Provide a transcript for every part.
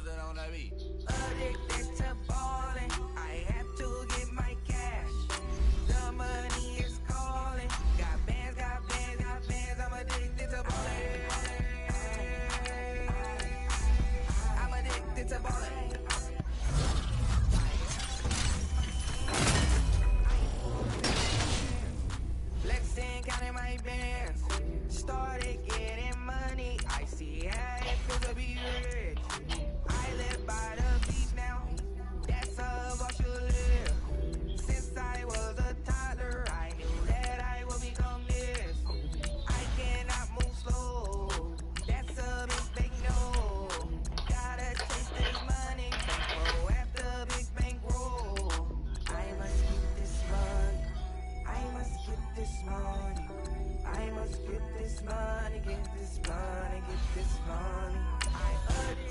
Buzzing on that beat. Addicted to ballin', I have to get my cash. The money is calling. Got bands, got bands, got bands. I'm addicted to ballin'. I'm addicted to ballin'. Flexing, counting my bands. Started getting money. I see how it feels to be rich. I live by the beach now. That's how I should live. Since I was a toddler, I knew that I would become this. I cannot move slow. That's a big no. Gotta chase this money. Bankroll after big bankroll. I must get this money. I must get this money. I must get this money. Get this money. Get this money. I earned it.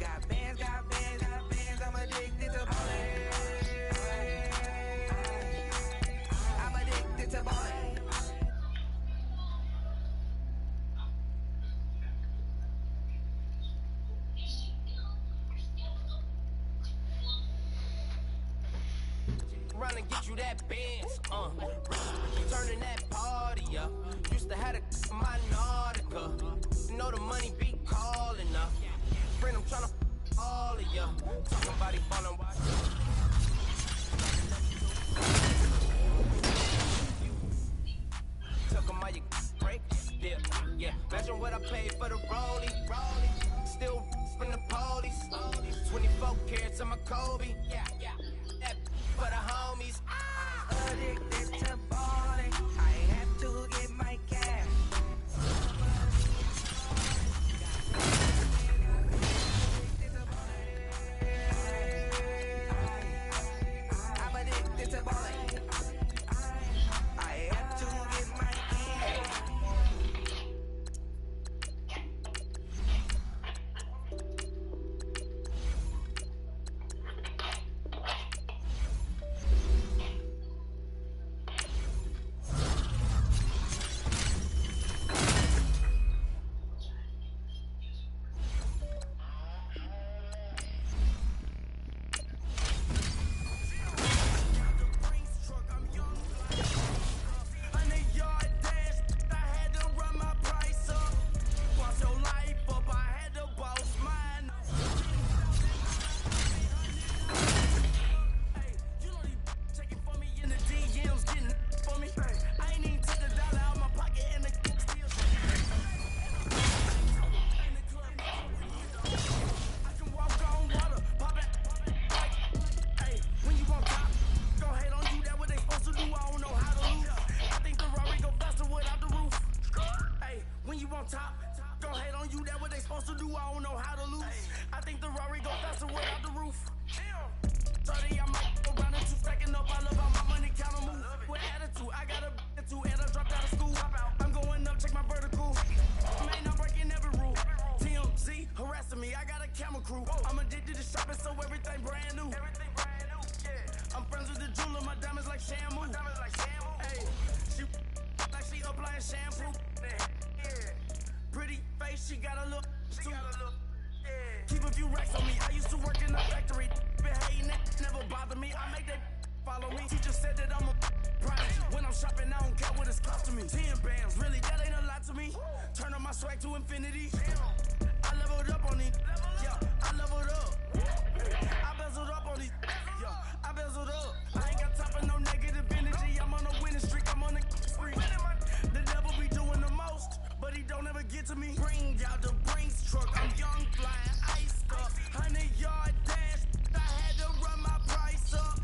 Got bands, got bands, got bands. I'm addicted to ballin'. I'm addicted to ballin'. Run and get you that Benz, turning that party up. Used to have a my Nautica. You know the money be calling up. Friend, I'm tryna all of ya. Talking about it ballin', watch. Took 'em all your break, yeah. Imagine what I paid for the rollie. Still from the police. 24 carats on my Kobe, yeah. That for the homies. Addicted to ballin', I have to get my cash. I'm addicted to ballin'. I have to get my cash. I'm addicted to shopping, so everything brand new. I'm friends with the jeweler, my diamonds like shampoo. Hey, she like she applying shampoo. Pretty face, she got a look. Keep a few racks on me. I used to work in the factory. Been hating it, never bother me. I make that follow me. Teacher said that I'm a prodigy. When I'm shopping, I don't care what it's costing me. 10 bands, really, that ain't a lot to me. Turn on my swag to infinity. I leveled up on these, yeah, I leveled up. I bezeled up on these, yeah, I bezeled up. I ain't got time for no negative energy. I'm on a winning streak, I'm on a spree. The devil be doing the most, but he don't ever get to me. Bring out the Brinks truck, I'm young, flying, iced up. 100-yard dash, I had to run my price up.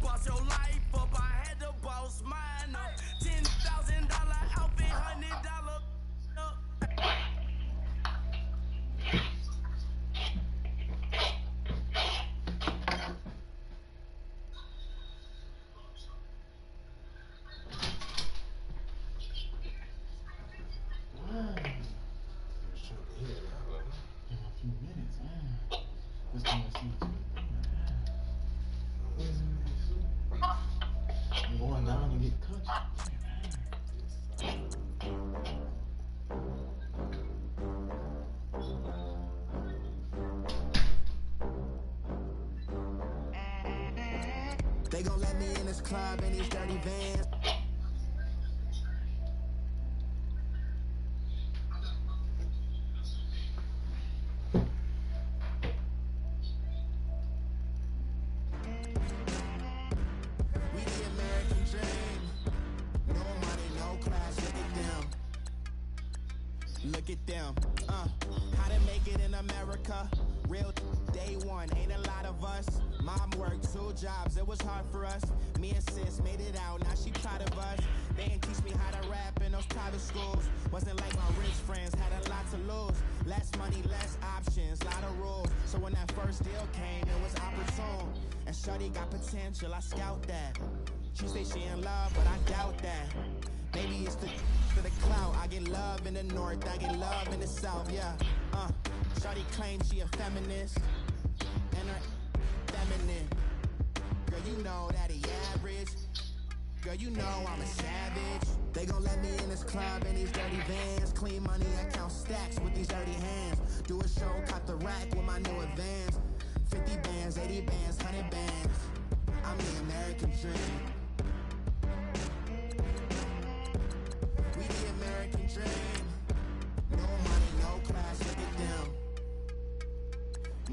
Boss your life up, I had to boss mine up. $10,000 outfit, $100 up. I'm going down and get country. They gon' let me in this club in these dirty vans. We the American dream. No money, no class, look at them. Look at them. How to make it in America? Real day one, ain't a lot of us. Mom worked 2 jobs, it was hard for us. Me and sis made it out, now she proud of us. They didn't teach me how to rap in those private schools. Wasn't like my rich friends, had a lot to lose. Less money, less options, lot of rules. So when that first deal came, it was opportune. And shorty got potential, I scout that. She say she in love, but I doubt that. Maybe it's the clout. I get love in the north, I get love in the south, yeah. Shorty claims she a feminist, and her feminine. Girl, you know that he average. Girl, you know I'm a savage. They gon' let me in this club in these dirty vans. Clean money, I count stacks with these dirty hands. Do a show, caught the rack with my new advance. 50 bands, 80 bands, 100 bands. I'm the American dream. We the American dream. No money, no class, look at them.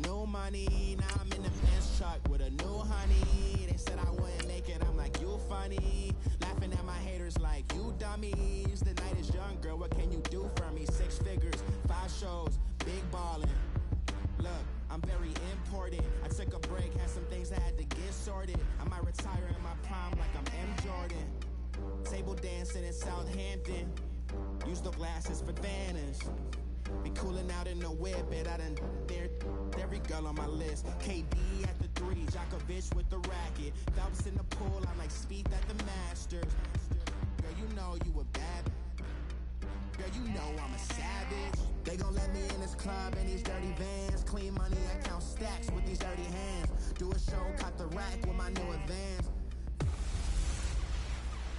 No money, now I'm in the Benz truck with a new honey. They said I wouldn't make it, I'm like, you funny. Laughing at my haters like, you dummies. The night is young, girl, what can you do for me? 6 figures, 5 shows, big ballin'. Look, I'm very important. I took a break, had some things I had to get sorted. I might retire in my prime like I'm M. Jordan. Table dancing in Southampton. Use the glasses for Vannas. Be cooling out in the whip, and I done dared every girl on my list. KD at the 3, Djokovic with the racket. Phelps in the pool, I'm like Speed at the Masters. Girl, you know you a bad. Girl, you know I'm a savage. They gon' let me in this club in these dirty vans. Clean money, I count stacks with these dirty hands. Do a show, caught the rack with my new advance.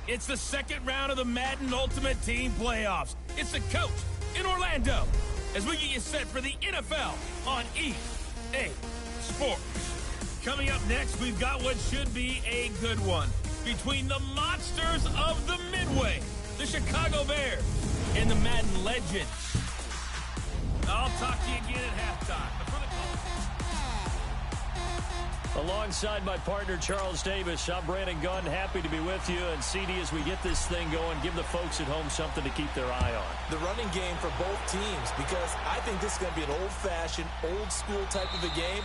It's the second round of the Madden Ultimate Team Playoffs. It's the coach in Orlando as we get you set for the NFL on EA Sports. Coming up next, we've got what should be a good one between the monsters of the Midway, the Chicago Bears, and the Madden Legends. I'll talk to you again at halftime. But for the Alongside my partner, Charles Davis, I'm Brandon Gunn. Happy to be with you. And CD, as we get this thing going, give the folks at home something to keep their eye on. The running game for both teams, because I think this is going to be an old-fashioned, old-school type of a game.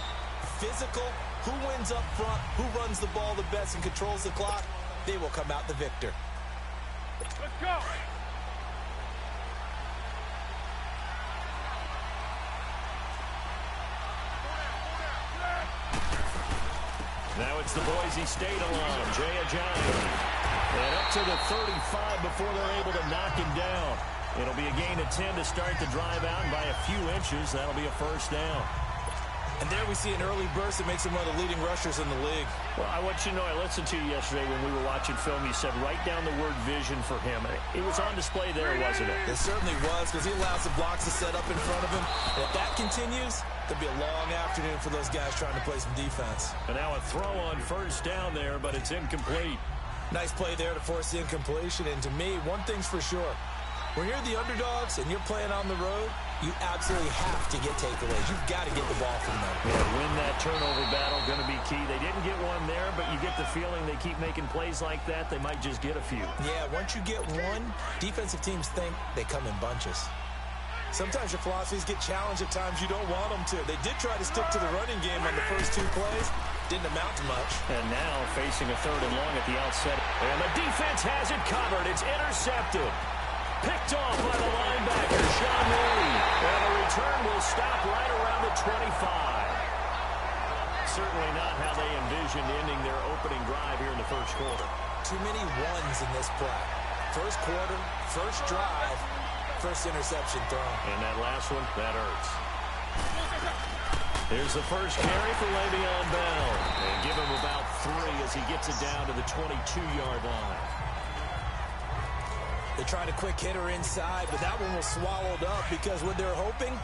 Physical, who wins up front, who runs the ball the best and controls the clock, they will come out the victor. Let's go. Now it's the Boise State alum, Jay Ajayi. And up to the 35 before they're able to knock him down. It'll be a gain of 10 to start the drive out, and by a few inches, that'll be a first down. And there we see an early burst that makes him one of the leading rushers in the league. Well, I want you to know, I listened to you yesterday when we were watching film. You said write down the word vision for him. It was on display there, wasn't it? It certainly was, because he allows the blocks to set up in front of him. And if that continues, it'll be a long afternoon for those guys trying to play some defense. And now a throw on first down there, but it's incomplete. Nice play there to force the incompletion. And to me, one thing's for sure. When you're the underdogs and you're playing on the road, you absolutely have to get takeaways. You've got to get the ball from them. Yeah, win that turnover battle, going to be key. They didn't get one there, but you get the feeling they keep making plays like that, they might just get a few. Yeah, once you get one, defensive teams think they come in bunches. Sometimes your philosophies get challenged at times you don't want them to. They did try to stick to the running game on the first 2 plays. Didn't amount to much. And now facing a 3rd and long at the outset. And the defense has it covered. It's intercepted. Picked off by the linebacker, Sean Lee. And the return will stop right around the 25. Certainly not how they envisioned ending their opening drive here in the first quarter. Too many ones in this play. First quarter, first drive, first interception thrown. And that last one, that hurts. Here's the first carry for Le'Veon Bell. And give him about 3 as he gets it down to the 22-yard line. They tried a quick hitter inside, but that one was swallowed up because what they're hoping,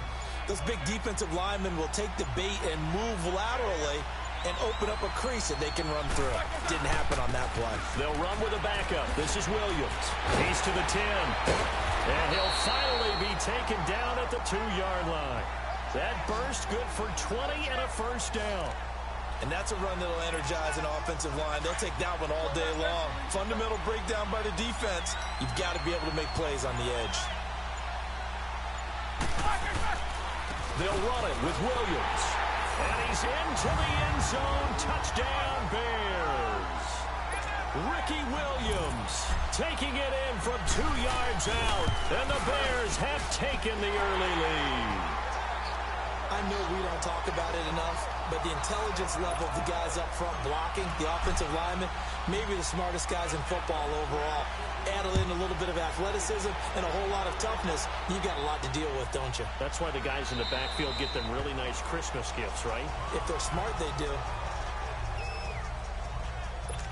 those big defensive linemen will take the bait and move laterally and open up a crease that they can run through. Didn't happen on that play. They'll run with a backup. This is Williams. He's to the 10. And he'll finally be taken down at the 2-yard line. That burst good for 20 and a first down. And that's a run that'll energize an offensive line. They'll take that one all day long. Fundamental breakdown by the defense. You've got to be able to make plays on the edge. They'll run it with Williams. And he's into the end zone. Touchdown, Bears. Ricky Williams taking it in from 2 yards out. And the Bears have taken the early lead. I know we don't talk about it enough, but the intelligence level of the guys up front blocking, the offensive linemen, maybe the smartest guys in football overall. Add in a little bit of athleticism and a whole lot of toughness, you've got a lot to deal with, don't you? That's why the guys in the backfield get them really nice Christmas gifts, right? If they're smart, they do.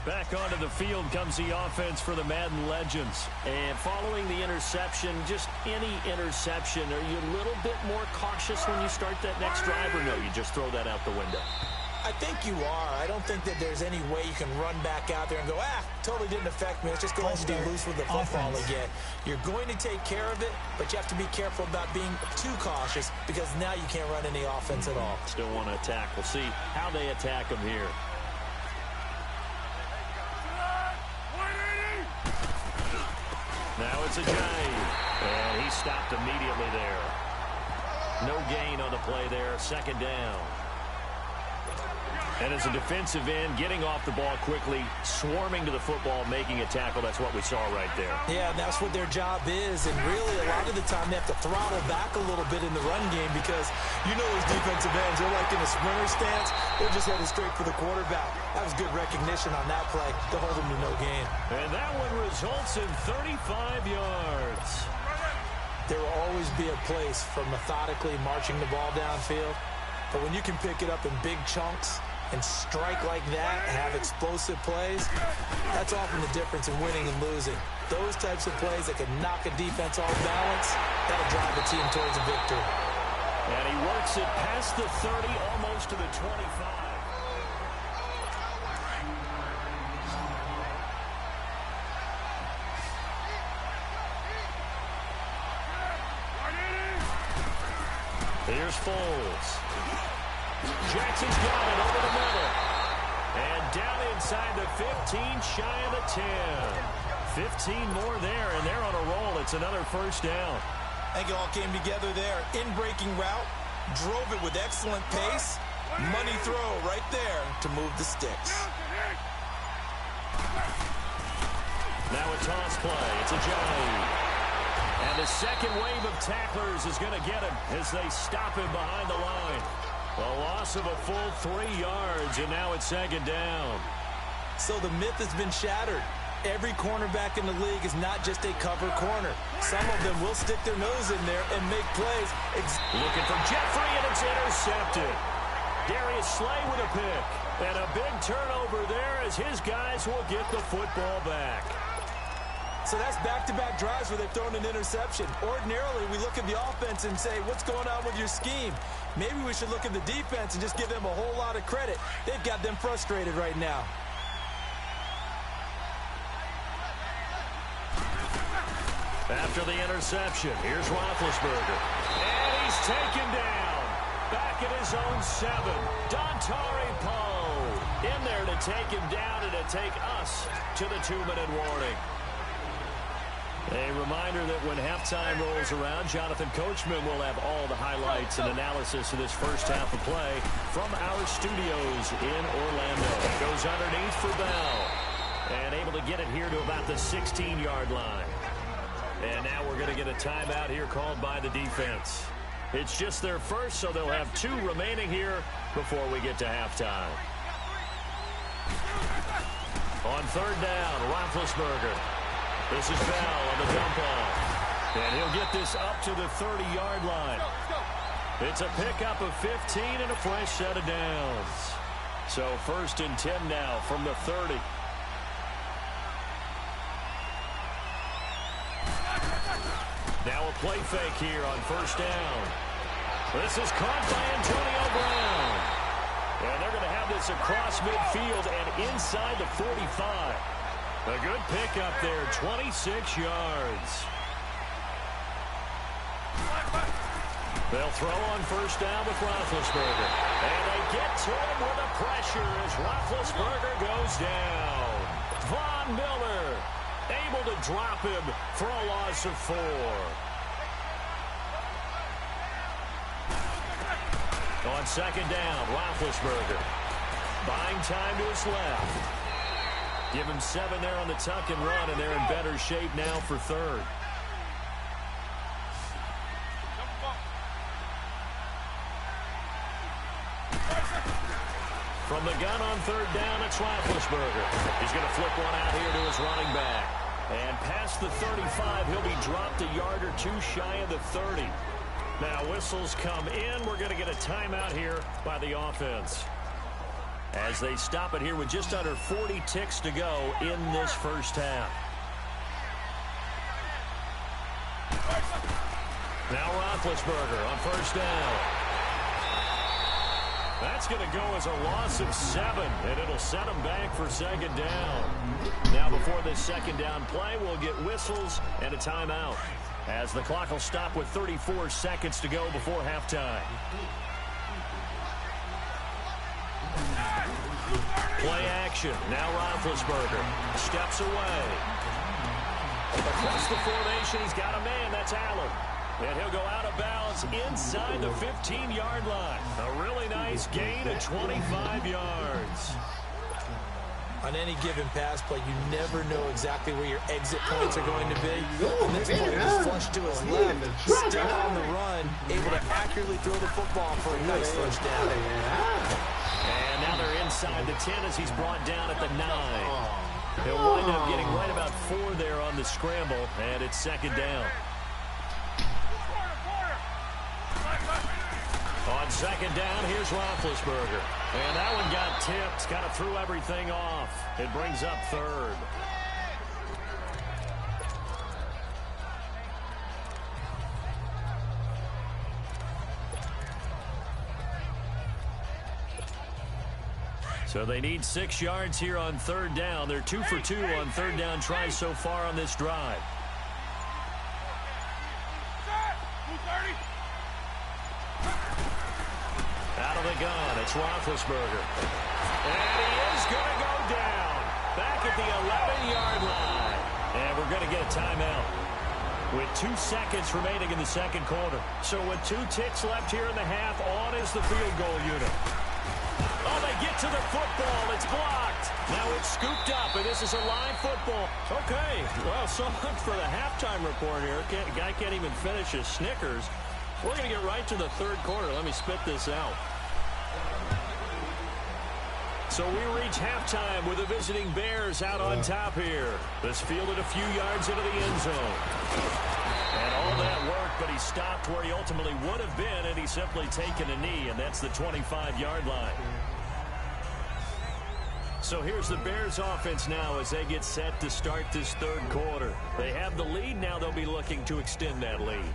Back onto the field comes the offense for the Madden Legends. And following the interception, just any interception, are you a little bit more cautious when you start that next drive, or no, you just throw that out the window? I think you are. I don't think that there's any way you can run back out there and go, totally didn't affect me. Let's just go ahead and be loose with the football again. You're going to take care of it, but you have to be careful about being too cautious because now you can't run any offense at all. Still want to attack. We'll see how they attack them here. Now it's a Giant, and he stopped immediately there. No gain on the play there, second down. And as a defensive end, getting off the ball quickly, swarming to the football, making a tackle, that's what we saw right there. Yeah, that's what their job is, and really a lot of the time they have to throttle back a little bit in the run game because you know those defensive ends, they're like in a sprinter stance, they're just headed straight for the quarterback. That was good recognition on that play to hold them to no gain. And that one results in 35 yards. There will always be a place for methodically marching the ball downfield, but when you can pick it up in big chunks and strike like that, have explosive plays, that's often the difference in winning and losing. Those types of plays that can knock a defense off balance, that'll drive the team towards a victory. And he works it past the 30, almost to the 25. Here's Foles. Jackson's got it over the middle. And down inside the 15, shy of the 10. 15 more there, and they're on a roll. It's another first down. I think it all came together there. In-breaking route, drove it with excellent pace. Money throw right there to move the sticks. Now a toss play. It's a Giant. And the second wave of tacklers is going to get him as they stop him behind the line. A loss of a full 3 yards, and now it's second down. So the myth has been shattered. Every cornerback in the league is not just a cover corner. Some of them will stick their nose in there and make plays. Looking for Jeffrey, and it's intercepted. Darius Slay with a pick. And a big turnover there as his guys will get the football back. So that's back-to-back drives where they've thrown an interception. Ordinarily, we look at the offense and say, what's going on with your scheme? Maybe we should look at the defense and just give them a whole lot of credit. They've got them frustrated right now. After the interception, here's Roethlisberger. And he's taken down. Back at his own 7. Dontari Poe in there to take him down and to take us to the 2-minute warning. A reminder that when halftime rolls around, Jonathan Coachman will have all the highlights and analysis of this first half of play from our studios in Orlando. Goes underneath for Bell. And able to get it here to about the 16-yard line. And now we're going to get a timeout here called by the defense. It's just their first, so they'll have 2 remaining here before we get to halftime. On third down, Roethlisberger. This is Bell on the dump off. And he'll get this up to the 30-yard line. It's a pickup of 15 and a fresh set of downs. So 1st and 10 now from the 30. Now a play fake here on first down. This is caught by Antonio Brown. And they're going to have this across midfield and inside the 45. A good pickup there, 26 yards. They'll throw on first down with Roethlisberger. And they get to him with the pressure as Roethlisberger goes down. Von Miller able to drop him for a loss of 4. On second down, Roethlisberger buying time to his left. Give him 7 there on the tuck and run, and they're in better shape now for third. From the gun on third down, it's Roethlisberger. He's going to flip one out here to his running back. And past the 35, he'll be dropped a yard or 2 shy of the 30. Now whistles come in. We're going to get a timeout here by the offense, as they stop it here with just under 40 ticks to go in this first half. Now Roethlisberger on first down. That's going to go as a loss of 7, and it'll set them back for second down. Now before this second down play, we'll get whistles and a timeout, as the clock will stop with 34 seconds to go before halftime. Play action. Now Roethlisberger steps away. Across the formation, he's got a man. That's Allen. And he'll go out of bounds inside the 15-yard line. A really nice gain of 25 yards. On any given pass play, you never know exactly where your exit points are going to be. And this play was flushed to his left, still on the run, able to accurately throw the football for a nice first down. And now they're inside the 10 as he's brought down at the 9. He'll wind up getting right about 4 there on the scramble, and it's second down. On second down, here's Roethlisberger. And that one got tipped, kind of threw everything off. It brings up third. So they need 6 yards here on third down. They're 2 for 2 on third down tries so far on this drive. Out of the gun, it's Roethlisberger. And he is going to go down back at the 11-yard line. And we're going to get a timeout with 2 seconds remaining in the second quarter. So with 2 ticks left here in the half, on is the field goal unit. Oh, they get to the football. It's blocked. Now it's scooped up, and this is a live football. Okay, well, so much for the halftime report here. Guy can't even finish his Snickers. We're going to get right to the third quarter. Let me spit this out. So we reach halftime with the visiting Bears out on top here. This fielded a few yards into the end zone. And all that work, but he stopped where he ultimately would have been, and he's simply taken a knee, and that's the 25-yard line. So here's the Bears offense now as they get set to start this third quarter. They have the lead. Now they'll be looking to extend that lead.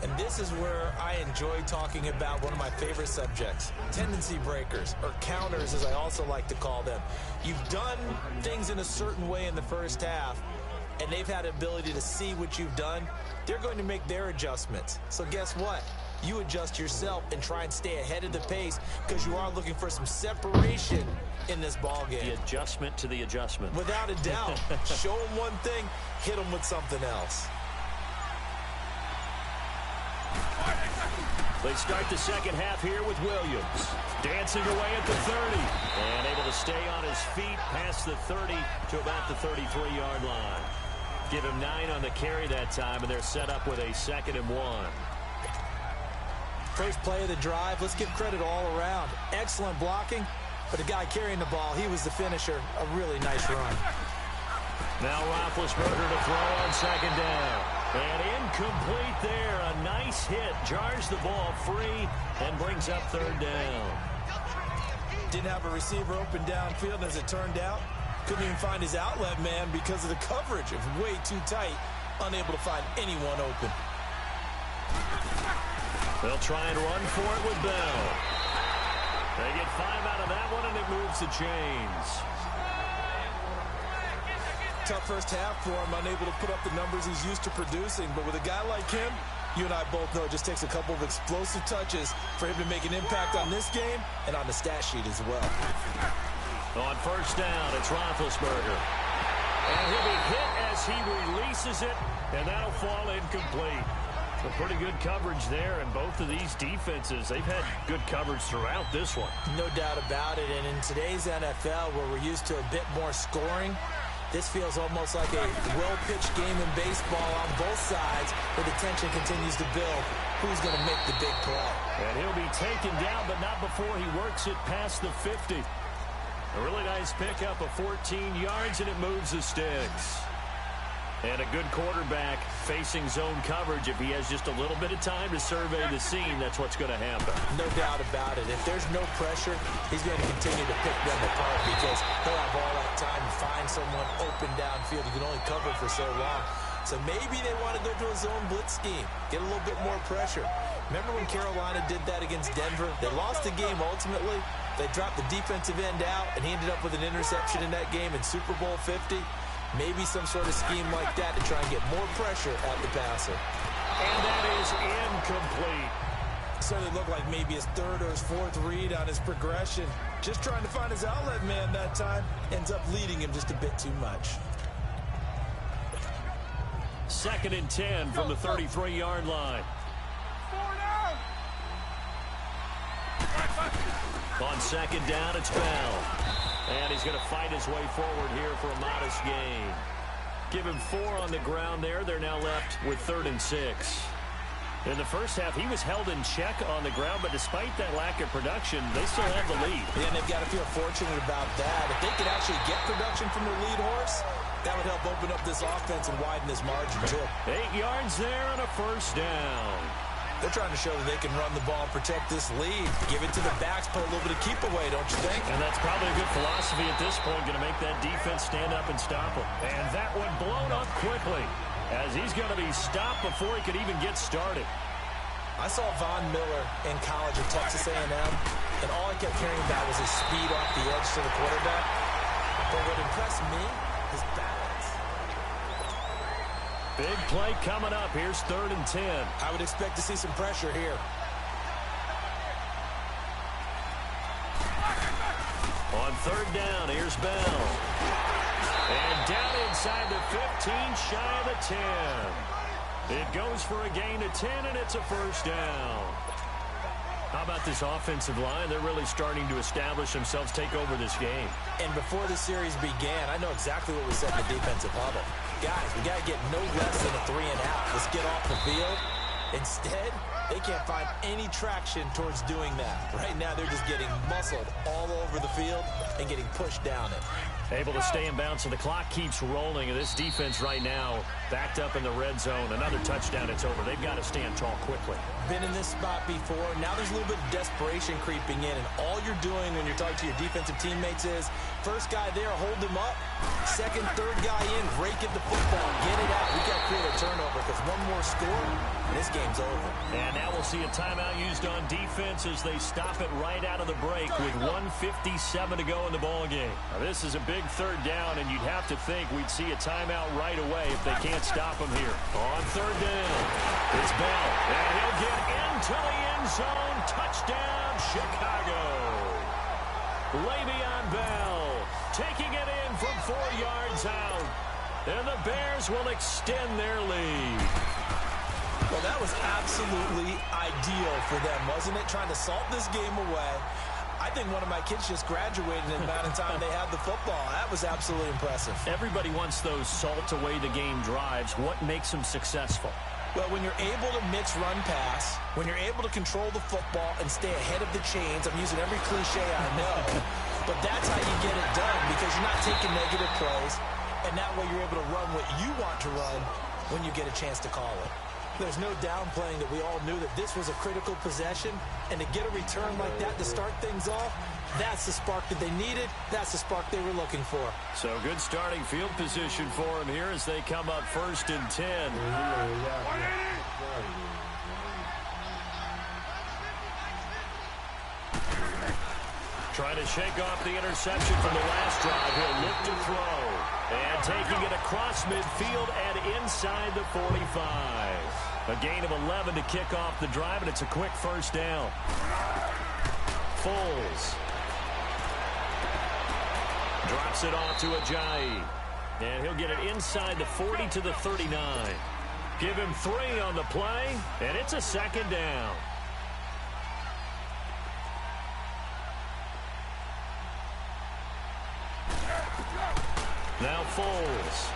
And this is where I enjoy talking about one of my favorite subjects, tendency breakers, or counters as I also like to call them. You've done things in a certain way in the first half, and they've had the ability to see what you've done. They're going to make their adjustments. So guess what? You adjust yourself and try and stay ahead of the pace because you are looking for some separation in this ball game. The adjustment to the adjustment. Without a doubt. Show them one thing, hit them with something else. They start the second half here with Williams. Dancing away at the 30. And able to stay on his feet past the 30 to about the 33-yard line. Give him 9 on the carry that time, and they're set up with a 2nd and 1. First play of the drive, let's give credit all around. Excellent blocking, but the guy carrying the ball, he was the finisher. A really nice run. Now Roethlisberger to throw on second down. And incomplete there. A nice hit. Jars the ball free and brings up third down. Didn't have a receiver open downfield, as it turned out. Couldn't even find his outlet man because of the coverage. It was way too tight. Unable to find anyone open. They'll try and run for it with Bell. They get 5 out of that one, and it moves the chains. Tough first half for him, unable to put up the numbers he's used to producing. But with a guy like him, you and I both know it just takes a couple of explosive touches for him to make an impact on this game and on the stat sheet as well. On first down, it's Roethlisberger. And he'll be hit as he releases it, and that'll fall incomplete. A pretty good coverage there, and both of these defenses, they've had good coverage throughout this one. No doubt about it, and in today's NFL, where we're used to a bit more scoring, this feels almost like a well-pitched game in baseball on both sides, where the tension continues to build. Who's going to make the big play? And he'll be taken down, but not before he works it past the 50. A really nice pickup of 14 yards, and it moves the sticks. And a good quarterback facing zone coverage. If he has just a little bit of time to survey the scene, that's what's going to happen. No doubt about it. If there's no pressure, he's going to continue to pick them apart because he'll have all that time to find someone open downfield. You can only cover for so long. So maybe they want to go to a zone blitz scheme, get a little bit more pressure. Remember when Carolina did that against Denver? They lost the game ultimately. They dropped the defensive end out, and he ended up with an interception in that game in Super Bowl 50. Maybe some sort of scheme like that to try and get more pressure at the passer. And that is incomplete. Certainly looked like maybe his third or his fourth read on his progression. Just trying to find his outlet man that time. Ends up leading him just a bit too much. 2nd and 10 from the 33-yard line. On 2nd down, it's Bell. And he's going to fight his way forward here for a modest gain. Give him 4 on the ground there. They're now left with 3rd and 6. In the first half, he was held in check on the ground, but despite that lack of production, they still have the lead. Yeah, and they've got to feel fortunate about that. If they could actually get production from their lead horse, that would help open up this offense and widen this margin, too. 8 yards there on a first down. They're trying to show that they can run the ball and protect this lead. Give it to the backs, put a little bit of keep away, don't you think? And that's probably a good philosophy at this point, going to make that defense stand up and stop him. And that one blown up quickly as he's going to be stopped before he could even get started. I saw Von Miller in college at Texas A&M, and all I kept hearing about was his speed off the edge to the quarterback. But what impressed me, his balance. Big play coming up. Here's 3rd and 10. I would expect to see some pressure here. On 3rd down, here's Bell. And down inside the 15, shy of the 10. It goes for a gain of 10, and it's a first down. How about this offensive line? They're really starting to establish themselves, take over this game. And before the series began, I know exactly what we said in the defensive huddle. Guys, we got to get no less than a 3 and out. Let's get off the field. Instead, they can't find any traction towards doing that. Right now, they're just getting muscled all over the field and getting pushed down it. Able to stay in bounds, so the clock keeps rolling. And this defense right now backed up in the red zone. Another touchdown, it's over. They've got to stand tall quickly. Been in this spot before. Now there's a little bit of desperation creeping in. And all you're doing when you're talking to your defensive teammates is, first guy there, hold him up. Second, third guy in, break at the football. Get it out. We got to create a turnover because one more score, and this game's over. And now we'll see a timeout used on defense as they stop it right out of the break with 1:57 to go in the ballgame. Now, this is a big 3rd down, and you'd have to think we'd see a timeout right away if they can't stop him here. On 3rd down, it's Bell, and he'll get into the end zone. Touchdown, Chicago. Le'Veon Bell taking it in from 4 yards out, and the Bears will extend their lead. Well, that was absolutely ideal for them, wasn't it? Trying to salt this game away. I think one of my kids just graduated in the amount of time they had the football. That was absolutely impressive. Everybody wants those salt-away-the-game drives. What makes them successful? Well, when you're able to mix run-pass, when you're able to control the football and stay ahead of the chains, I'm using every cliche I know, but that's how you get it done because you're not taking negative plays, and that way you're able to run what you want to run when you get a chance to call it. There's no downplaying that we all knew that this was a critical possession, and to get a return like that to start things off, that's the spark that they needed. That's the spark they were looking for. So good starting field position for them here as they come up 1st and 10. Trying to shake off the interception from the last drive. He'll look to throw. And taking it across midfield and inside the 45. A gain of 11 to kick off the drive, and it's a quick first down. Foles drops it off to Ajayi. And he'll get it inside the 40 to the 39. Give him 3 on the play, and it's a second down. Now Foles.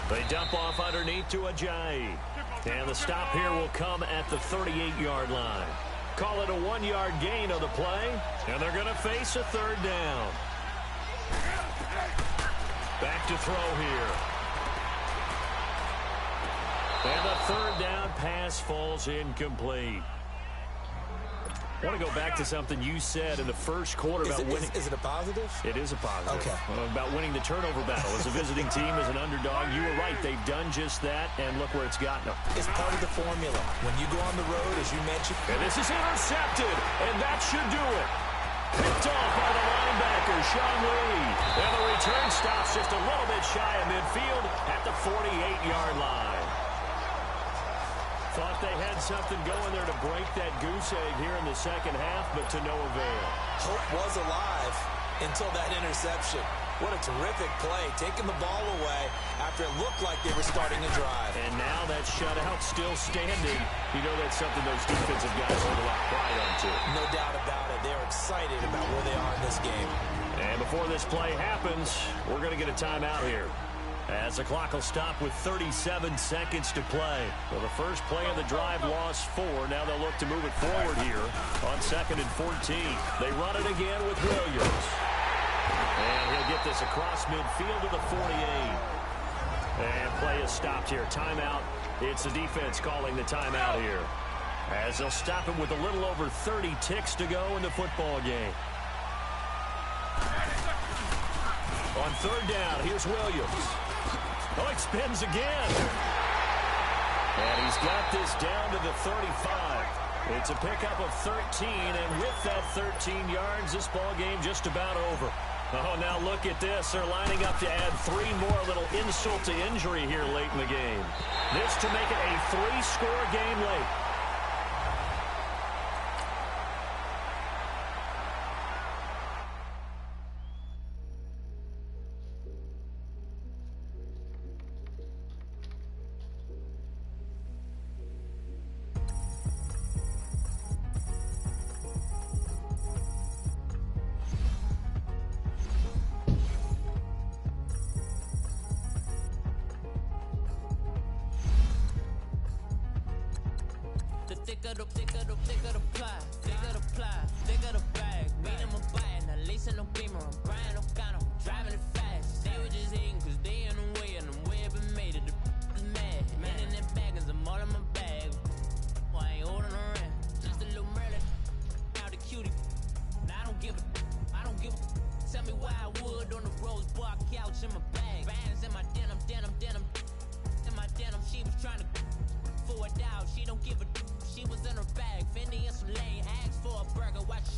They dump off underneath to Ajayi. And the stop here will come at the 38-yard line. Call it a 1-yard gain on the play, and they're going to face a third down. Back to throw here. And the third down pass falls incomplete. I want to go back to something you said in the first quarter about winning. Is it a positive? It is a positive. Okay. About winning the turnover battle. As a visiting team, as an underdog, you were right. They've done just that, and look where it's gotten them. It's part of the formula. When you go on the road, as you mentioned. And this is intercepted, and that should do it. Picked off by the linebacker, Sean Lee. And the return stops just a little bit shy of midfield at the 48-yard line. Thought they had something going there to break that goose egg here in the second half, but to no avail. Hope was alive until that interception. What a terrific play, taking the ball away after it looked like they were starting a drive. And now that shutout still standing. You know that's something those defensive guys hold a lot of pride on, too. No doubt about it. They're excited about where they are in this game. And before this play happens, we're going to get a timeout here, as the clock will stop with 37 seconds to play. Well, the first play of the drive lost 4. Now they'll look to move it forward here on 2nd and 14. They run it again with Williams. And he'll get this across midfield to the 48. And play is stopped here. Timeout. It's the defense calling the timeout here, as they'll stop him with a little over 30 ticks to go in the football game. On third down, here's Williams. Oh, he spins again. And he's got this down to the 35. It's a pickup of 13, and with that 13 yards, this ball game just about over. Oh, now look at this. They're lining up to add 3 more, little insult to injury here late in the game. This to make it a 3-score game late. Thicker the bag. Made them a buy it. Now lacing no beamer. I'm Brian O'Connor. Driving it fast. They were just hating cause they in the way. And I'm way up and made it. The is mad. Man in them baggins. I'm all in my bag. I ain't holding around. Just a little Merlin. Out the cutie. I don't give a. Tell me why I would on the rose bar couch in my bag. Bands in my denim. In my denim. She was trying to for it out. She don't give a. She was in her bag, Fendi and some lane. Asked for a burger, watch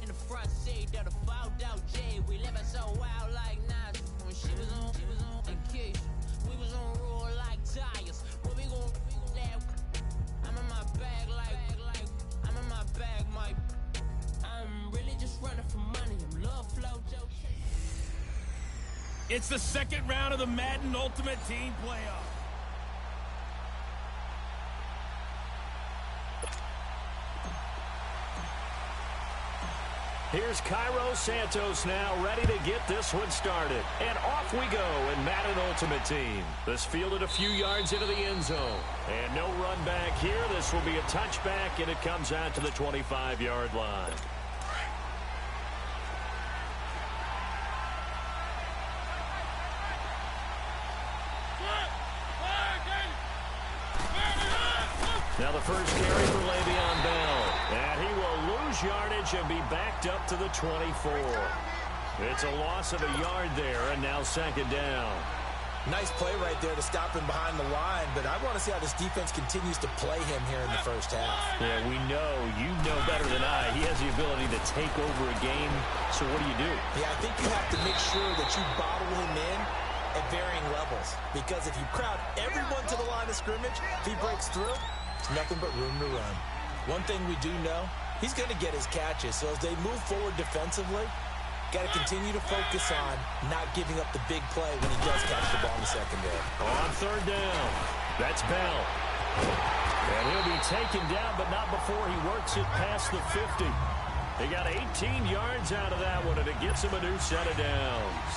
in the front seat of the fouled out J. We living so wild like Nas. When she was on vacation, we was on roll like tires. What we gon' that? I'm in my bag like I'm in my bag, my. I'm really just running for money. I'm love flow, Joe. It's the second round of the Madden Ultimate Team Playoff. Here's Cairo Santos now ready to get this one started. And off we go in Madden Ultimate Team. This fielded a few yards into the end zone. And no run back here. This will be a touchback, and it comes out to the 25-yard line. Now the first carry for Le'Veon Bell. And he will lose yardage and be backed up to the 24. It's a loss of a yard there, and now second down. Nice play right there to stop him behind the line, but I want to see how this defense continues to play him here in the first half. Yeah, we know. You know better than I. He has the ability to take over a game, so what do? Yeah, I think you have to make sure that you bottle him in at varying levels, because if you crowd everyone to the line of scrimmage, if he breaks through, it's nothing but room to run. One thing we do know, he's going to get his catches, so as they move forward defensively, got to continue to focus on not giving up the big play when he does catch the ball in the secondary. On third down, that's Bell. And he'll be taken down, but not before he works it past the 50. They got 18 yards out of that one, and it gets him a new set of downs.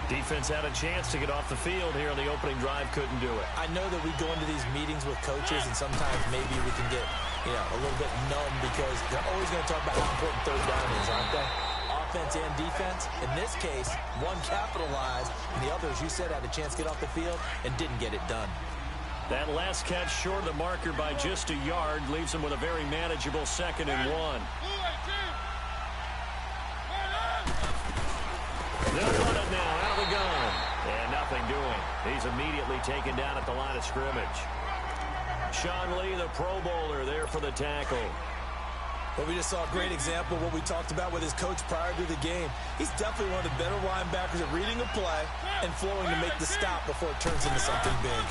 Defense had a chance to get off the field here on the opening drive, couldn't do it. I know that we go into these meetings with coaches, and sometimes maybe we can get, a little bit numb because they're always going to talk about how important third down is, aren't they? Offense and defense. In this case, one capitalized, and the other, as you said, had a chance to get off the field and didn't get it done. That last catch short of the marker by just a yard leaves him with a very manageable 2nd and 1. They'll run it now out of the gun. And nothing doing. He's immediately taken down at the line of scrimmage. Sean Lee, the Pro Bowler, there for the tackle. Well, we just saw a great example of what we talked about with his coach prior to the game. He's definitely one of the better linebackers at reading a play and flowing to make the stop before it turns into something big.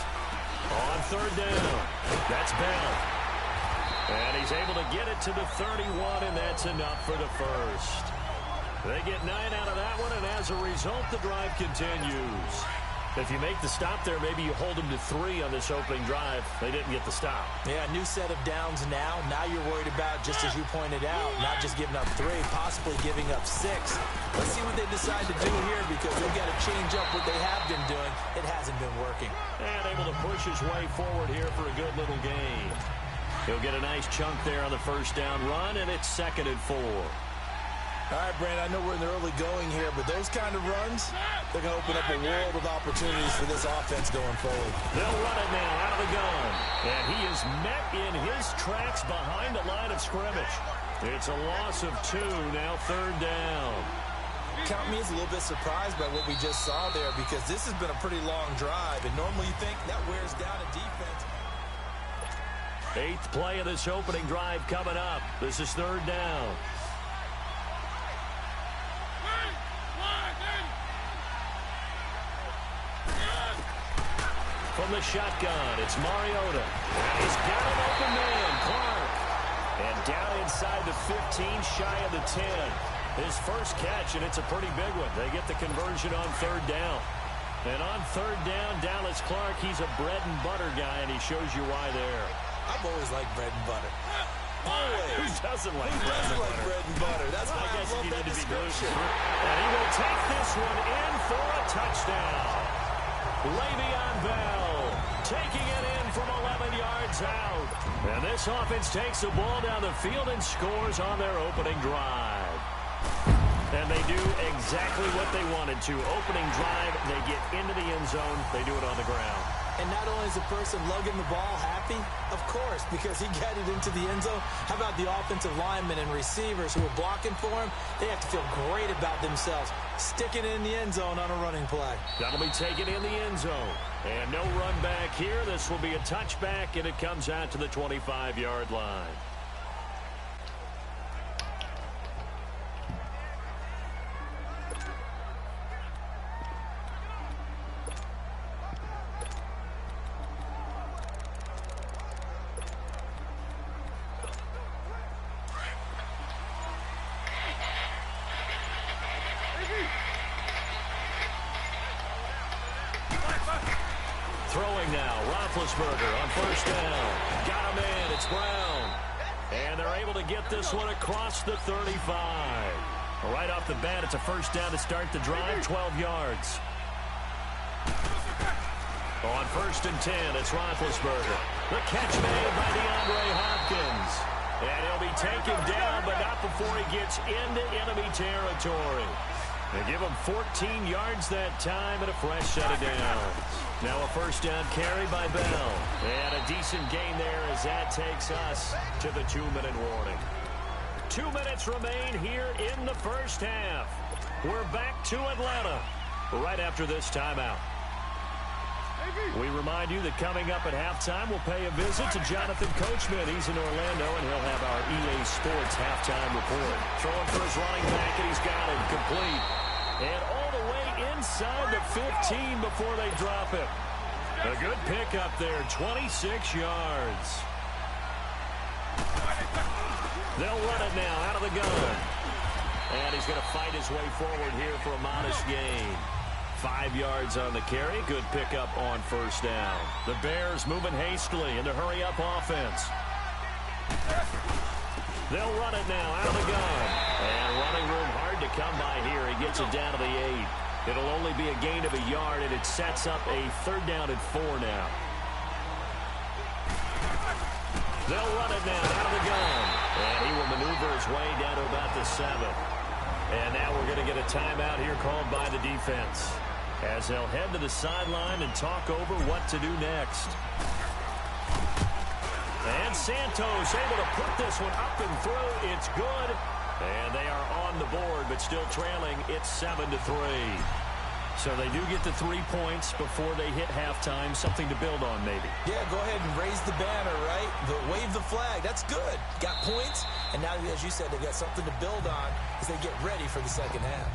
On third down, that's Bell. And he's able to get it to the 31, and that's enough for the first. They get 9 out of that one, and as a result, the drive continues. If you make the stop there, maybe you hold them to 3 on this opening drive. They didn't get the stop. Yeah, new set of downs now. Now you're worried about, just as you pointed out, not just giving up 3, possibly giving up 6. Let's see what they decide to do here, because they've got to change up what they have been doing. It hasn't been working. And able to push his way forward here for a good little gain. He'll get a nice chunk there on the first down run, and it's 2nd and 4. All right, Brandon, I know we're in the early going here, but those kind of runs, they're going to open up a world of opportunities for this offense going forward. They'll run it now out of the gun. And he is met in his tracks behind the line of scrimmage. It's a loss of 2, now 3rd down. Count me as a little bit surprised by what we just saw there, because this has been a pretty long drive, and normally you think that wears down a defense. 8th play of this opening drive coming up. This is 3rd down. From the shotgun, it's Mariota. And he's got an open man, Clark. And down inside the 15, shy of the 10. His first catch, and it's a pretty big one. They get the conversion on 3rd down. And on 3rd down, Dallas Clark, he's a bread and butter guy, and he shows you why there. I've always liked bread and butter. Always. Who doesn't like bread and butter? That's why I guess love you that need to be description. And he will take this one in for a touchdown. Le'Veon Bell taking it in from 11 yards out. And this offense takes the ball down the field and scores on their opening drive. And they do exactly what they wanted to. Opening drive, they get into the end zone. They do it on the ground. And not only is the person lugging the ball happy, of course, because he got it into the end zone. How about the offensive linemen and receivers who are blocking for him? They have to feel great about themselves, sticking it in the end zone on a running play. That'll be taken in the end zone. And no run back here. This will be a touchback, and it comes out to the 25-yard line. Throwing now, Roethlisberger on first down. Got him in, it's Brown. And they're able to get this one across the 35. Right off the bat, it's a first down to start the drive, 12 yards. On 1st and 10, it's Roethlisberger. The catch made by DeAndre Hopkins. And he'll be taken down, but not before he gets into enemy territory. They give him 14 yards that time and a fresh set of downs. Now a first down carry by Bell. And a decent gain there as that takes us to the 2-minute warning. 2 minutes remain here in the first half. We're back to Atlanta right after this timeout. We remind you that coming up at halftime, we'll pay a visit to Jonathan Coachman. He's in Orlando, and he'll have our EA Sports halftime report. Throwing for his running back, and he's got it complete. And all the way inside the 15 before they drop it. A good pickup there, 26 yards. They'll run it now out of the gun. And he's going to fight his way forward here for a modest gain. 5 yards on the carry. Good pickup on first down. The Bears moving hastily into hurry-up offense. They'll run it now out of the gun. And running room hard to come by here. He gets it down to the 8. It'll only be a gain of a yard, and it sets up a 3rd down and 4 now. They'll run it now out of the gun. And he will maneuver his way down to about the 7. And now we're going to get a timeout here called by the defense, as they'll head to the sideline and talk over what to do next. And Santos able to put this one up and through. It's good. And they are on the board, but still trailing. It's 7-3. So they do get the 3 points before they hit halftime. Something to build on, maybe. Yeah, go ahead and raise the banner, right? Wave the flag. That's good. Got points. And now, as you said, they got something to build on as they get ready for the second half.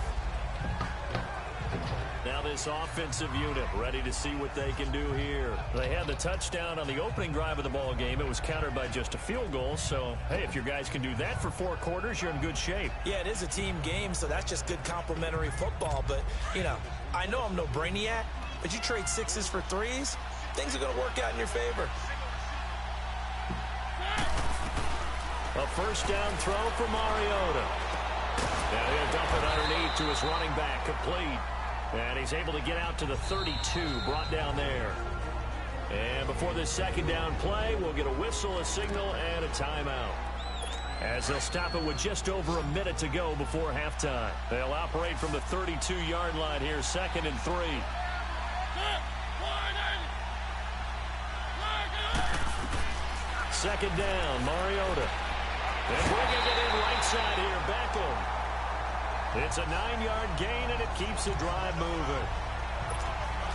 Now this offensive unit ready to see what they can do here. They had the touchdown on the opening drive of the ball game. It was countered by just a field goal. So, hey, if your guys can do that for 4 quarters, you're in good shape. Yeah, it is a team game, so that's just good complementary football. But, you know, I know I'm no brainiac, but you trade 6s for 3s, things are going to work out in your favor. A first down throw for Mariota. Now he'll dump it underneath to his running back, complete. And he's able to get out to the 32, brought down there. And before this second down play, we'll get a whistle, a signal, and a timeout, as they'll stop it with just over a minute to go before halftime. They'll operate from the 32-yard line here, 2nd and 3. Second down, Mariota. And bringing it in right side here, Beckham. It's a 9-yard gain, and it keeps the drive moving.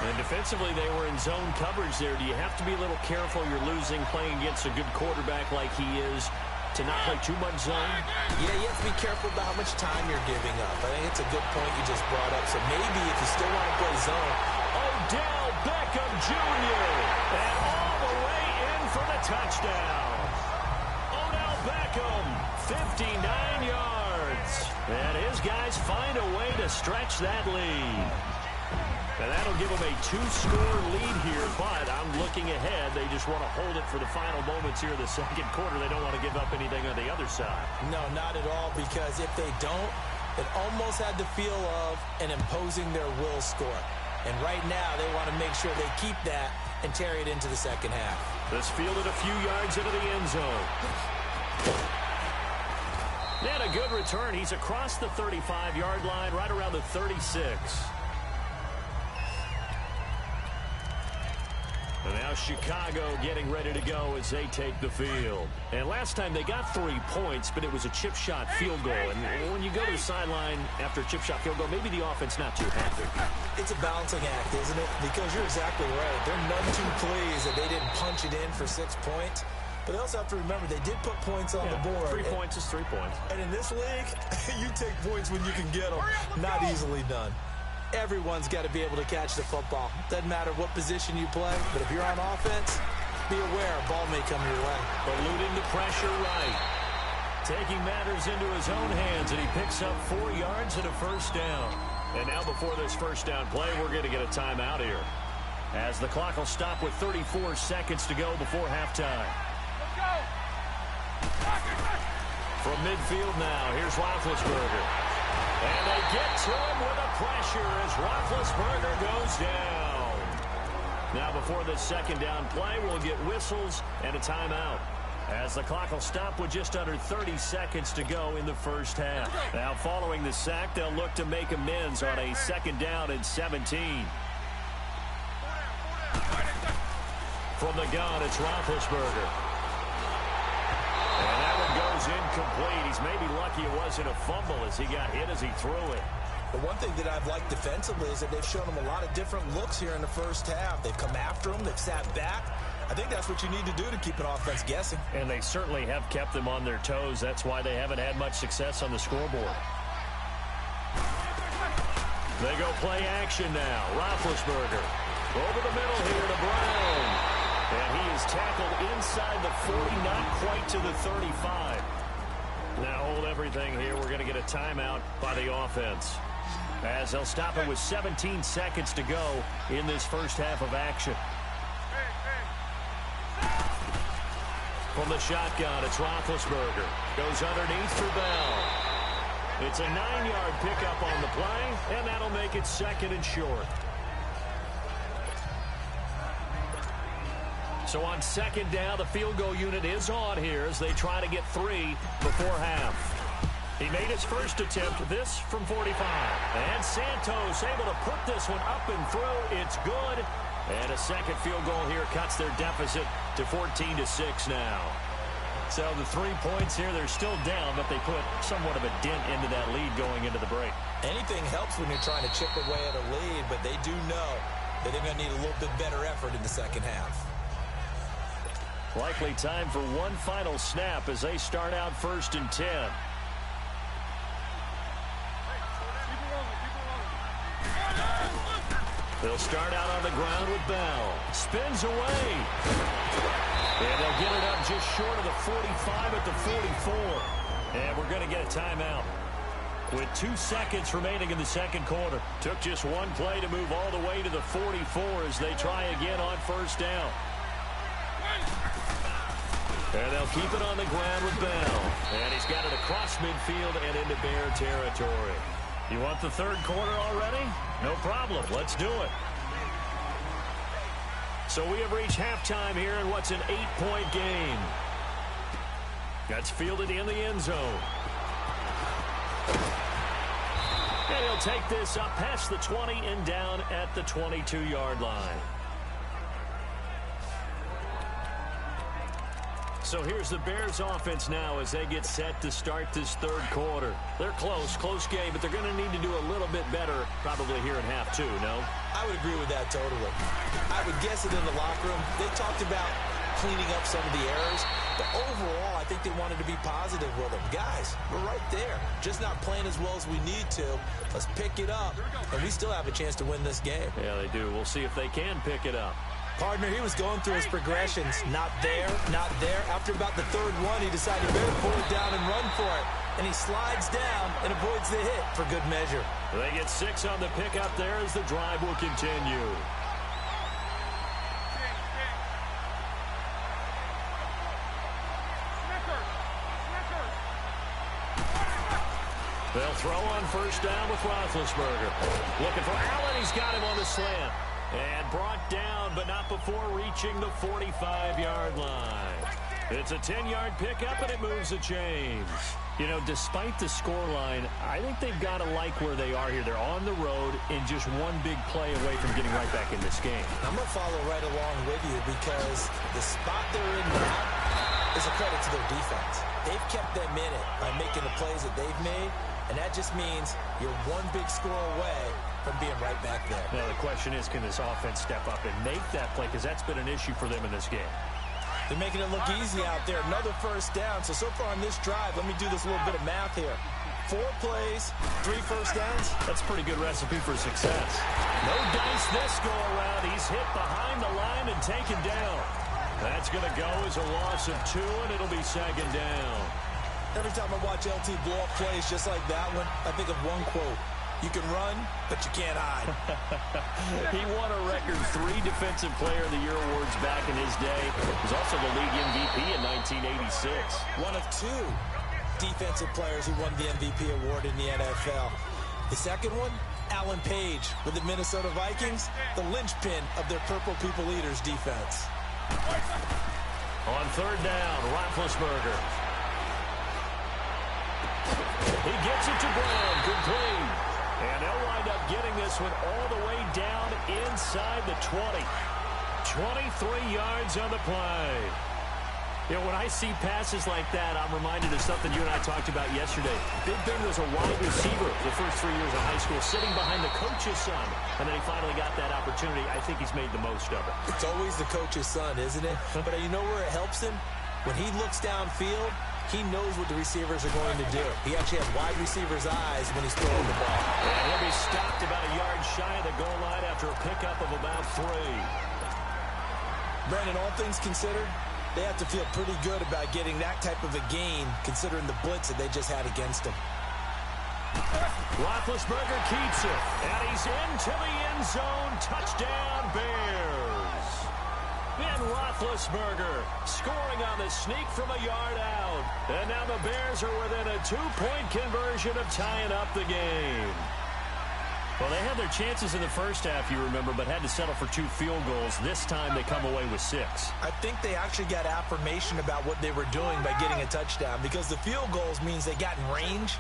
And defensively, they were in zone coverage there. Do you have to be a little careful? You're losing playing against a good quarterback like he is, to not play too much zone? Yeah, you have to be careful about how much time you're giving up. I think it's a good point you just brought up. So maybe if you still want to play zone. Odell Beckham Jr. And all the way in for the touchdown. Odell Beckham, 59 yards. And his guys find a way to stretch that lead. And that'll give them a 2-score lead here, but I'm looking ahead. They just want to hold it for the final moments here of the second quarter. They don't want to give up anything on the other side. No, not at all, because if they don't, it almost had the feel of an imposing their will score. And right now, they want to make sure they keep that and carry it into the second half. This fielded a few yards into the end zone. And a good return. He's across the 35-yard line, right around the 36. And now Chicago getting ready to go as they take the field. And last time they got 3 points, but it was a chip shot field goal. And when you go to the sideline after a chip shot field goal, maybe the offense not too happy. It's a balancing act, isn't it? Because you're exactly right. They're none too pleased that they didn't punch it in for 6 points. But they also have to remember they did put points on the board. 3 points is 3 points. And in this league, you take points when you can get them. Not easily done. Everyone's got to be able to catch the football. Doesn't matter what position you play, but if you're on offense, be aware a ball may come your way. Eluding the pressure right. Taking matters into his own hands, and he picks up 4 yards and a first down. And now before this first down play, we're going to get a timeout here, as the clock will stop with 34 seconds to go before halftime. From midfield now, here's Roethlisberger. And they get to him with a pressure as Roethlisberger goes down. Now before this second down play, we'll get whistles and a timeout, as the clock will stop with just under 30 seconds to go in the first half. Now following the sack, they'll look to make amends on a 2nd down and 17. From the gun, it's Roethlisberger. And that one goes incomplete. He's maybe lucky it wasn't a fumble as he got hit as he threw it. But one thing that I've liked defensively is that they've shown them a lot of different looks here in the first half. They've come after them. They've sat back. I think that's what you need to do to keep an offense guessing. And they certainly have kept them on their toes. That's why they haven't had much success on the scoreboard. They go play action now. Roethlisberger over the middle here to Brown. And he is tackled inside the 40, not quite to the 35. Now hold everything here. We're going to get a timeout by the offense, as they'll stop it with 17 seconds to go in this first half of action. From the shotgun, it's Roethlisberger. Goes underneath for Bell. It's a 9-yard pickup on the play, and that'll make it 2nd and short. So on 2nd down, the field goal unit is on here as they try to get 3 before half. He made his first attempt, this from 45. And Santos able to put this one up and through. It's good. And a second field goal here cuts their deficit to 14-6 now. So the 3 points here, they're still down, but they put somewhat of a dent into that lead going into the break. Anything helps when you're trying to chip away at a lead, but they do know that they're going to need a little bit better effort in the second half. Likely time for one final snap as they start out 1st and 10. They'll start out on the ground with Bell. Spins away. And they'll get it up just short of the 45 at the 44. And we're going to get a timeout with 2 seconds remaining in the second quarter. Took just one play to move all the way to the 44 as they try again on 1st down. And they'll keep it on the ground with Bell. And he's got it across midfield and into Bear territory. You want the third quarter already? No problem. Let's do it. So we have reached halftime here in what's an 8-point game. That's fielded in the end zone. And he'll take this up past the 20 and down at the 22-yard line. So here's the Bears offense now as they get set to start this third quarter. They're close game, but they're going to need to do a little bit better probably here in half 2, no? I would agree with that totally. I would guess it in the locker room. They talked about cleaning up some of the errors, but overall I think they wanted to be positive with them. Guys, we're right there. Just not playing as well as we need to. Let's pick it up, and we still have a chance to win this game. Yeah, they do. We'll see if they can pick it up. Partner, he was going through his progressions. Not there, not there. After about the third one, he decided he better pull it down and run for it. And he slides down and avoids the hit for good measure. They get 6 on the pickup there as the drive will continue. They'll throw on 1st down with Roethlisberger. Looking for Allen. He's got him on the slant. And brought down, but not before reaching the 45-yard line. It's a 10-yard pickup, and it moves the chains. You know, despite the scoreline, I think they've got to like where they are here. They're on the road and just one big play away from getting right back in this game. I'm going to follow right along with you because the spot they're in now is a credit to their defense. They've kept them in it by making the plays that they've made, and that just means you're one big score away from being right back there. Now, the question is, can this offense step up and make that play? Because that's been an issue for them in this game. They're making it look easy out there. Another 1st down. So far on this drive, let me do this little bit of math here. 4 plays, 3 1st downs. That's a pretty good recipe for success. No dice this go around. He's hit behind the line and taken down. That's going to go as a loss of 2, and it'll be 2nd down. Every time I watch LT blow up plays just like that one, I think of one quote. You can run, but you can't hide. He won a record 3 Defensive Player of the Year awards back in his day. He was also the league MVP in 1986. One of 2 defensive players who won the MVP award in the NFL. The second one, Alan Page with the Minnesota Vikings, the linchpin of their Purple People Eaters defense. On 3rd down, Roethlisberger. He gets it to Brown. Good play. And they'll wind up getting this one all the way down inside the 20. 23 yards on the play. You know, when I see passes like that, I'm reminded of something you and I talked about yesterday. Big Ben was a wide receiver the first 3 years of high school, sitting behind the coach's son. And then he finally got that opportunity. I think he's made the most of it. It's always the coach's son, isn't it? But you know where it helps him? When he looks downfield, he knows what the receivers are going to do. He actually has wide receivers' eyes when he's throwing the ball. And he'll be stopped about a yard shy of the goal line after a pickup of about 3. Brandon, all things considered, they have to feel pretty good about getting that type of a gain, considering the blitz that they just had against them. Roethlisberger keeps it, and he's into the end zone. Touchdown, Bears. Ben Roethlisberger scoring on the sneak from a yard out. And now the Bears are within a 2-point conversion of tying up the game. Well, they had their chances in the first half, you remember, but had to settle for 2 field goals. This time they come away with 6. I think they actually got affirmation about what they were doing by getting a touchdown, because the field goals means they got in range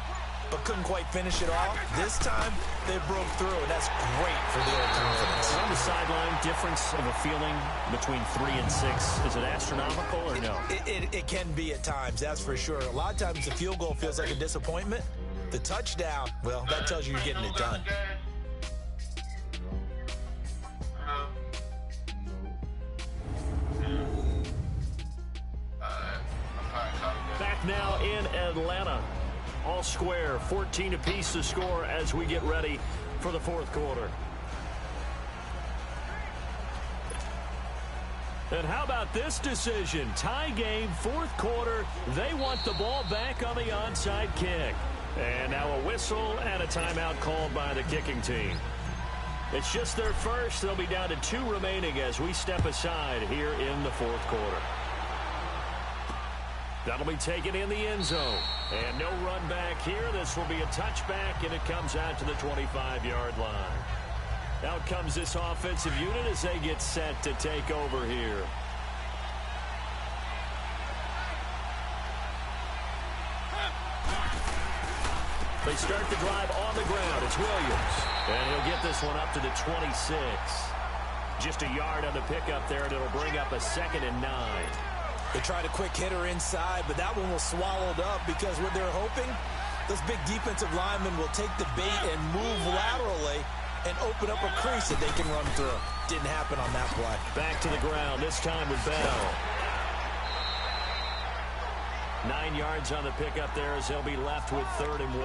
but couldn't quite finish it off. This time they broke through, and that's great for their confidence. On the sideline, difference of a feeling between 3 and 6, is it astronomical or no? It can be at times, that's for sure. A lot of times the field goal feels like a disappointment. The touchdown, well, that tells you you're getting it done. Back now in Atlanta. All square, 14 apiece to score as we get ready for the 4th quarter. And how about this decision? Tie game, 4th quarter. They want the ball back on the onside kick. And now a whistle and a timeout called by the kicking team. It's just their first. They'll be down to 2 remaining as we step aside here in the 4th quarter. That'll be taken in the end zone. And no run back here. This will be a touchback, and it comes out to the 25-yard line. Out comes this offensive unit as they get set to take over here. They start the drive on the ground. It's Williams. And he'll get this one up to the 26. Just a yard on the pickup there, and it'll bring up a 2nd and 9. They tried a quick hitter inside, but that one was swallowed up because what they're hoping, those big defensive linemen will take the bait and move laterally and open up a crease that they can run through. Didn't happen on that play. Back to the ground, this time with Bell. 9 yards on the pickup there as they'll be left with 3rd and 1.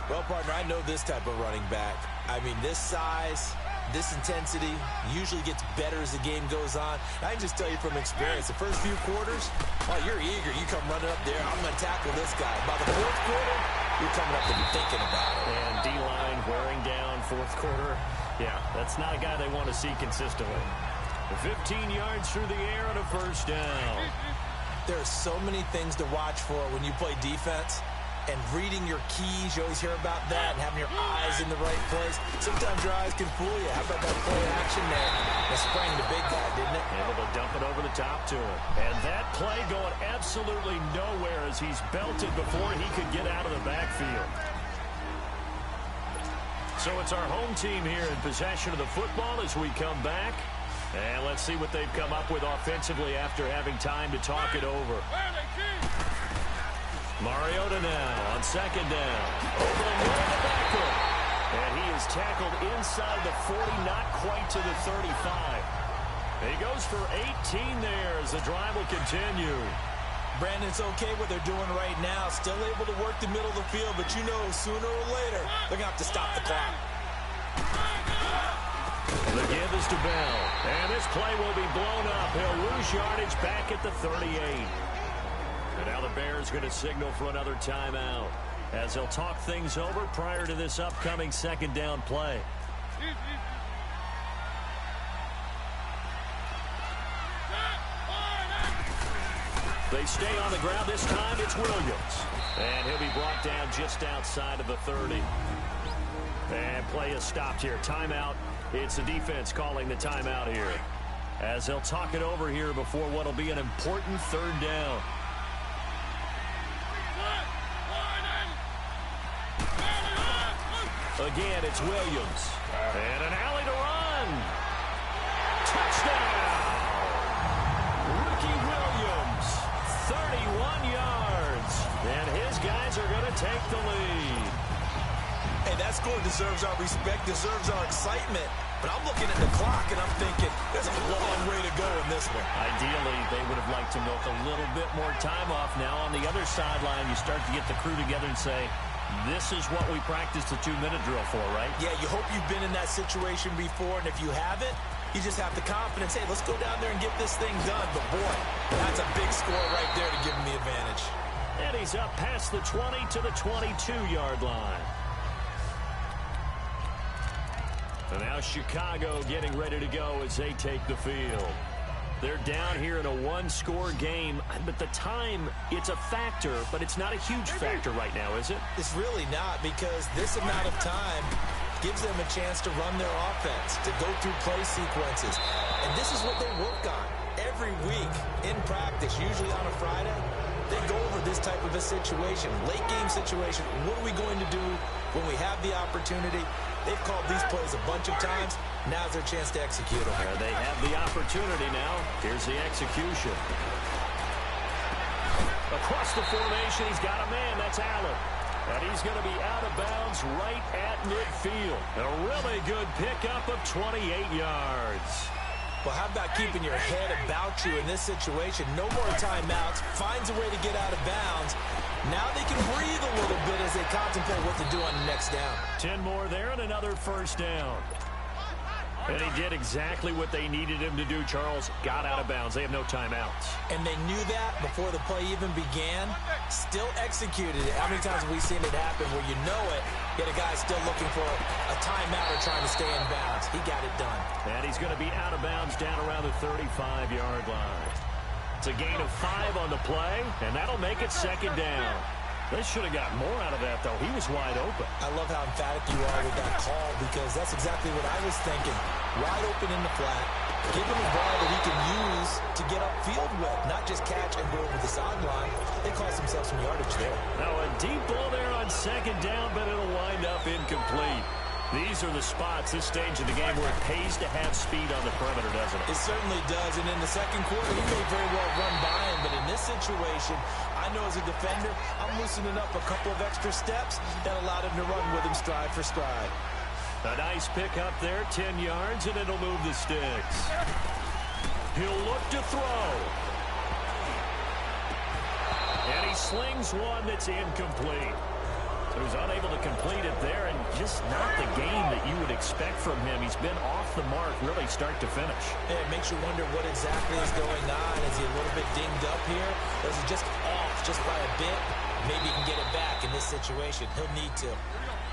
Well, partner, I know this type of running back. I mean, this size, this intensity usually gets better as the game goes on. I can just tell you from experience, the first few quarters, oh, you're eager. You come running up there, I'm going to tackle this guy. By the 4th quarter, you're coming up and thinking about it. And D-line wearing down 4th quarter. Yeah, that's not a guy they want to see consistently. 15 yards through the air and a 1st down. There are so many things to watch for when you play defense. And reading your keys, you always hear about that, and having your eyes in the right place. Sometimes your eyes can fool you. How about that play action there? That sprang the big guy, didn't it? Able to dump it over the top to him. And that play going absolutely nowhere as he's belted before he could get out of the backfield. So it's our home team here in possession of the football as we come back. And let's see what they've come up with offensively after having time to talk it over. Mariota now on 2nd down. Over the middle of the backfield. And he is tackled inside the 40, not quite to the 35. He goes for 18 there as the drive will continue. Brandon, it's okay what they're doing right now. Still able to work the middle of the field, but you know sooner or later they're going to have to stop the clock. The give is to Bell. And this play will be blown up. He'll lose yardage back at the 38. And now the Bears going to signal for another timeout as they'll talk things over prior to this upcoming 2nd down play. They stay on the ground. This time it's Williams. And he'll be brought down just outside of the 30. And play is stopped here. Timeout. It's the defense calling the timeout here as they'll talk it over here before what will be an important 3rd down. Again, it's Williams. And an alley to run. Touchdown! Rookie 31 yards. And his guys are going to take the lead. Hey, that score deserves our respect, deserves our excitement. But I'm looking at the clock, and I'm thinking there's a long way to go in this one. Ideally, they would have liked to milk a little bit more time off. Now on the other sideline, you start to get the crew together and say, this is what we practiced the 2-minute drill for, right? Yeah, you hope you've been in that situation before, and if you haven't, you just have the confidence, hey, let's go down there and get this thing done. But, boy, that's a big score right there to give him the advantage. And he's up past the 20 to the 22-yard line. And now Chicago getting ready to go as they take the field. They're down here in a one-score game, but the time, it's a factor, but it's not a huge factor right now, is it? It's really not, because this amount of time gives them a chance to run their offense, to go through play sequences. And this is what they work on every week in practice, usually on a Friday. They go over this type of a situation, late-game situation. What are we going to do when we have the opportunity? They've called these plays a bunch of times. Now's their chance to execute them. They have the opportunity now. Here's the execution. Across the formation, he's got a man. That's Allen. And he's going to be out of bounds right at midfield. A really good pickup of 28 yards. Well, how about keeping your head about you in this situation? No more timeouts. Finds a way to get out of bounds. Now they can breathe a little bit as they contemplate what to do on the next down. 10 more there and another first down. And he did exactly what they needed him to do, Charles. Got out of bounds. They have no timeouts. And they knew that before the play even began. Still executed it. How many times have we seen it happen where you know it, yet a guy still looking for a timeout or trying to stay in bounds? He got it done. And he's going to be out of bounds down around the 35-yard line. It's a gain of 5 on the play, and that'll make it second down. They should have got more out of that, though. He was wide open. I love how emphatic you are with that call, because that's exactly what I was thinking. Wide open in the flat. Give him a ball that he can use to get upfield with, not just catch and go over the sideline. They cost themselves some yardage there. Now a deep ball there on second down, but it'll wind up incomplete. These are the spots, this stage of the game, where it pays to have speed on the perimeter, doesn't it? It certainly does, and in the second quarter, he may very well run by him, but in this situation, I know as a defender, I'm loosening up a couple of extra steps that allowed him to run with him stride for stride. A nice pick up there, 10 yards, and it'll move the sticks. He'll look to throw. And he slings one that's incomplete. So he's unable to complete it there, and just not the game that you would expect from him. He's been off the mark, really start to finish. Yeah, it makes you wonder what exactly is going on. Is he a little bit dinged up here? Or is he just off just by a bit? Maybe he can get it back in this situation. He'll need to.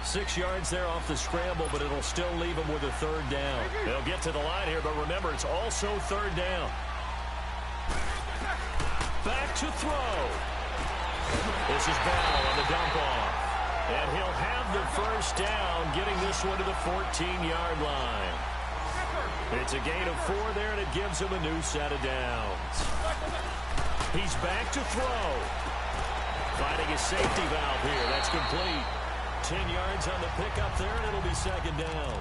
6 yards there off the scramble, but it'll still leave him with a third down. They'll get to the line here, but remember, it's also third down. Back to throw. This is Bell on the dump off. And he'll have the first down, getting this one to the 14-yard line. It's a gain of 4 there, and it gives him a new set of downs. He's back to throw. Finding a safety valve here. That's complete. 10 yards on the pickup there, and it'll be second down.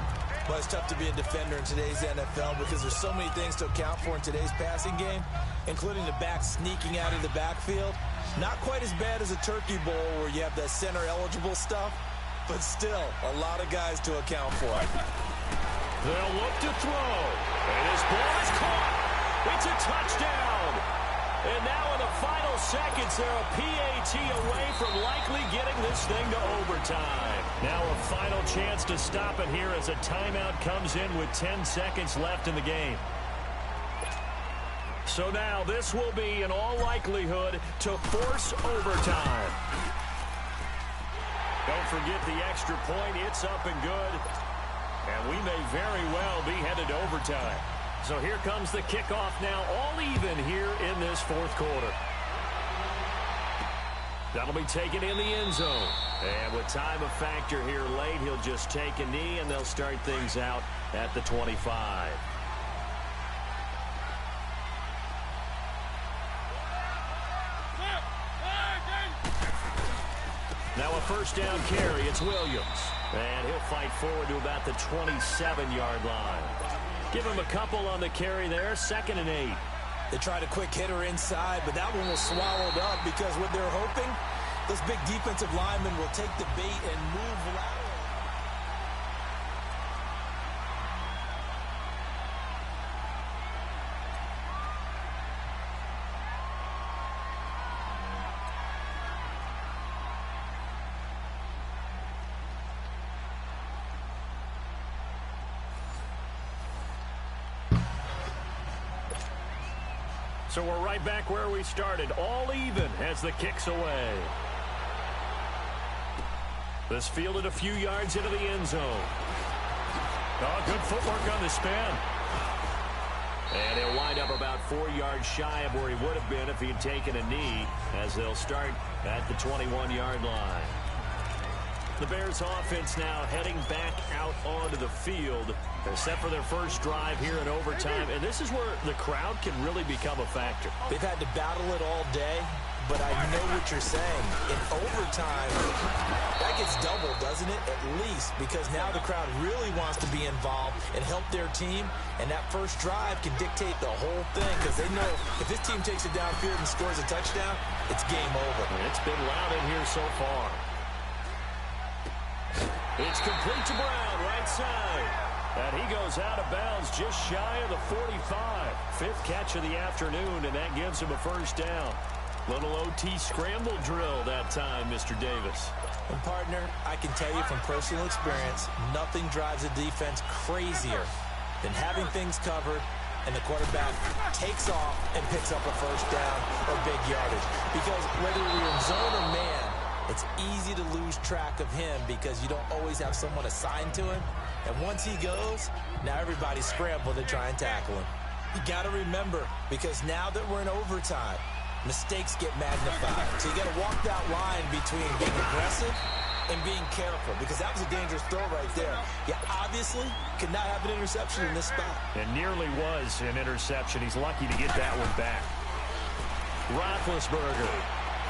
Well, it's tough to be a defender in today's NFL because there's so many things to account for in today's passing game, including the back sneaking out of the backfield. Not quite as bad as a turkey bowl where you have that center-eligible stuff, but still a lot of guys to account for. They'll look to throw, and his ball is caught. It's a touchdown. And now in the final seconds, they're a PAT away from likely getting this thing to overtime. Now a final chance to stop it here as a timeout comes in with 10 seconds left in the game. So now this will be, in all likelihood, to force overtime. Don't forget the extra point. It's up and good. And we may very well be headed to overtime. So here comes the kickoff now, all even here in this fourth quarter. That'll be taken in the end zone. And with time a factor here late, he'll just take a knee, and they'll start things out at the 25. Now a first down carry, it's Williams. And he'll fight forward to about the 27-yard line. Give him a couple on the carry there, 2nd and 8. They tried a quick hitter inside, but that one was swallowed up because what they're hoping, those big defensive linemen will take the bait and move laterally. So we're right back where we started, all even as the kick's away. This fielded a few yards into the end zone. Oh, good footwork on the spin. And he'll wind up about 4 yards shy of where he would have been if he'd taken a knee, as they'll start at the 21-yard line. The Bears offense now heading back out onto the field. They're set for their first drive here in overtime, and this is where the crowd can really become a factor. They've had to battle it all day, but I know what you're saying. In overtime, that gets doubled, doesn't it? At least, because now the crowd really wants to be involved and help their team, and that first drive can dictate the whole thing, because they know if this team takes it downfield and scores a touchdown, it's game over. It's been loud in here so far. It's complete to Brown, right side. And he goes out of bounds just shy of the 45. Fifth catch of the afternoon, and that gives him a first down. Little OT scramble drill that time, Mr. Davis. And, partner, I can tell you from personal experience, nothing drives a defense crazier than having things covered and the quarterback takes off and picks up a first down or big yardage. Because whether you're in zone or man, it's easy to lose track of him because you don't always have someone assigned to him. And once he goes, now everybody's scrambling to try and tackle him. You got to remember, because now that we're in overtime, mistakes get magnified. So you got to walk that line between being aggressive and being careful, because that was a dangerous throw right there. You obviously could not have an interception in this spot. It nearly was an interception. He's lucky to get that one back. Roethlisberger.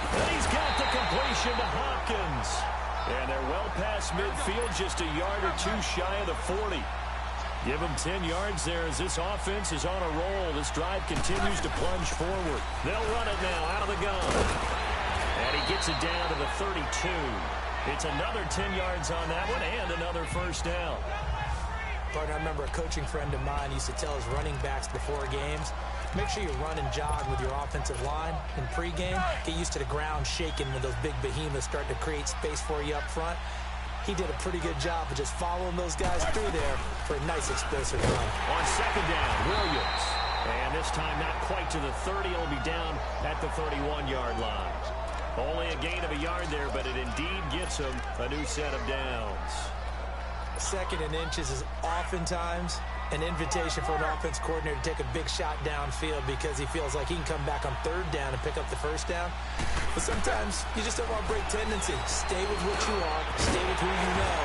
And he's got the completion to Hopkins. And they're well past midfield, just a yard or two shy of the 40. Give him 10 yards there as this offense is on a roll. This drive continues to plunge forward. They'll run it now out of the gun. And he gets it down to the 32. It's another 10 yards on that one and another first down. Partner, I remember a coaching friend of mine used to tell his running backs before games, make sure you run and jog with your offensive line in pregame. Get used to the ground shaking when those big behemoths start to create space for you up front. He did a pretty good job of just following those guys through there for a nice explosive run. On second down, Williams. And this time not quite to the 30. He'll be down at the 31-yard line. Only a gain of a yard there, but it indeed gets him a new set of downs. Second and inches is oftentimes an invitation for an offense coordinator to take a big shot downfield because he feels like he can come back on third down and pick up the first down. But sometimes you just don't want to break tendency. Stay with what you are, stay with who you know,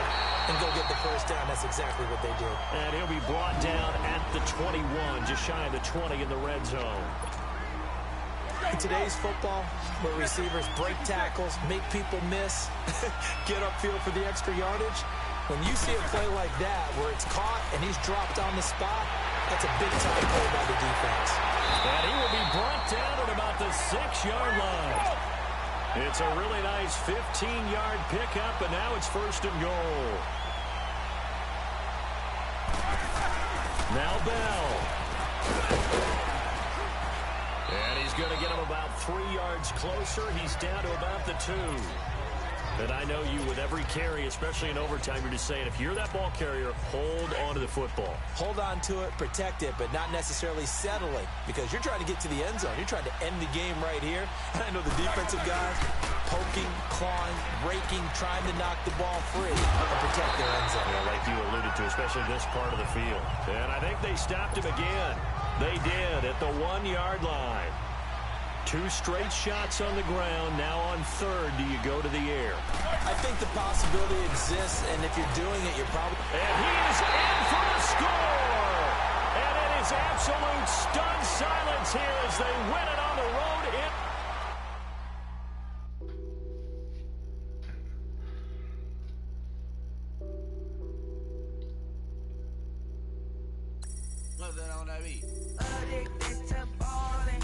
and go get the first down. That's exactly what they do. And he'll be brought down at the 21, just shy of the 20 in the red zone. In today's football, where receivers break tackles, make people miss, get upfield for the extra yardage, when you see a play like that where it's caught and he's dropped on the spot, that's a big-time play by the defense. And he will be brought down at about the 6-yard line. It's a really nice 15-yard pickup, and now it's first and goal. Now Bell. And he's going to get him about 3 yards closer. He's down to about the 2. And I know you, with every carry, especially in overtime, you're just saying, if you're that ball carrier, hold on to the football. Hold on to it, protect it, but not necessarily settling, because you're trying to get to the end zone. You're trying to end the game right here. And I know the defensive guys poking, clawing, raking, trying to knock the ball free and protect their end zone. Yeah, like you alluded to, especially this part of the field. And I think they stopped him again. They did at the 1-yard line. 2 straight shots on the ground. Now on third, do you go to the air? I think the possibility exists, and if you're doing it, you're probably... And he is in for the score! And it is absolute stunned silence here as they win it on the road. What's that on that beat? Addicted to balling.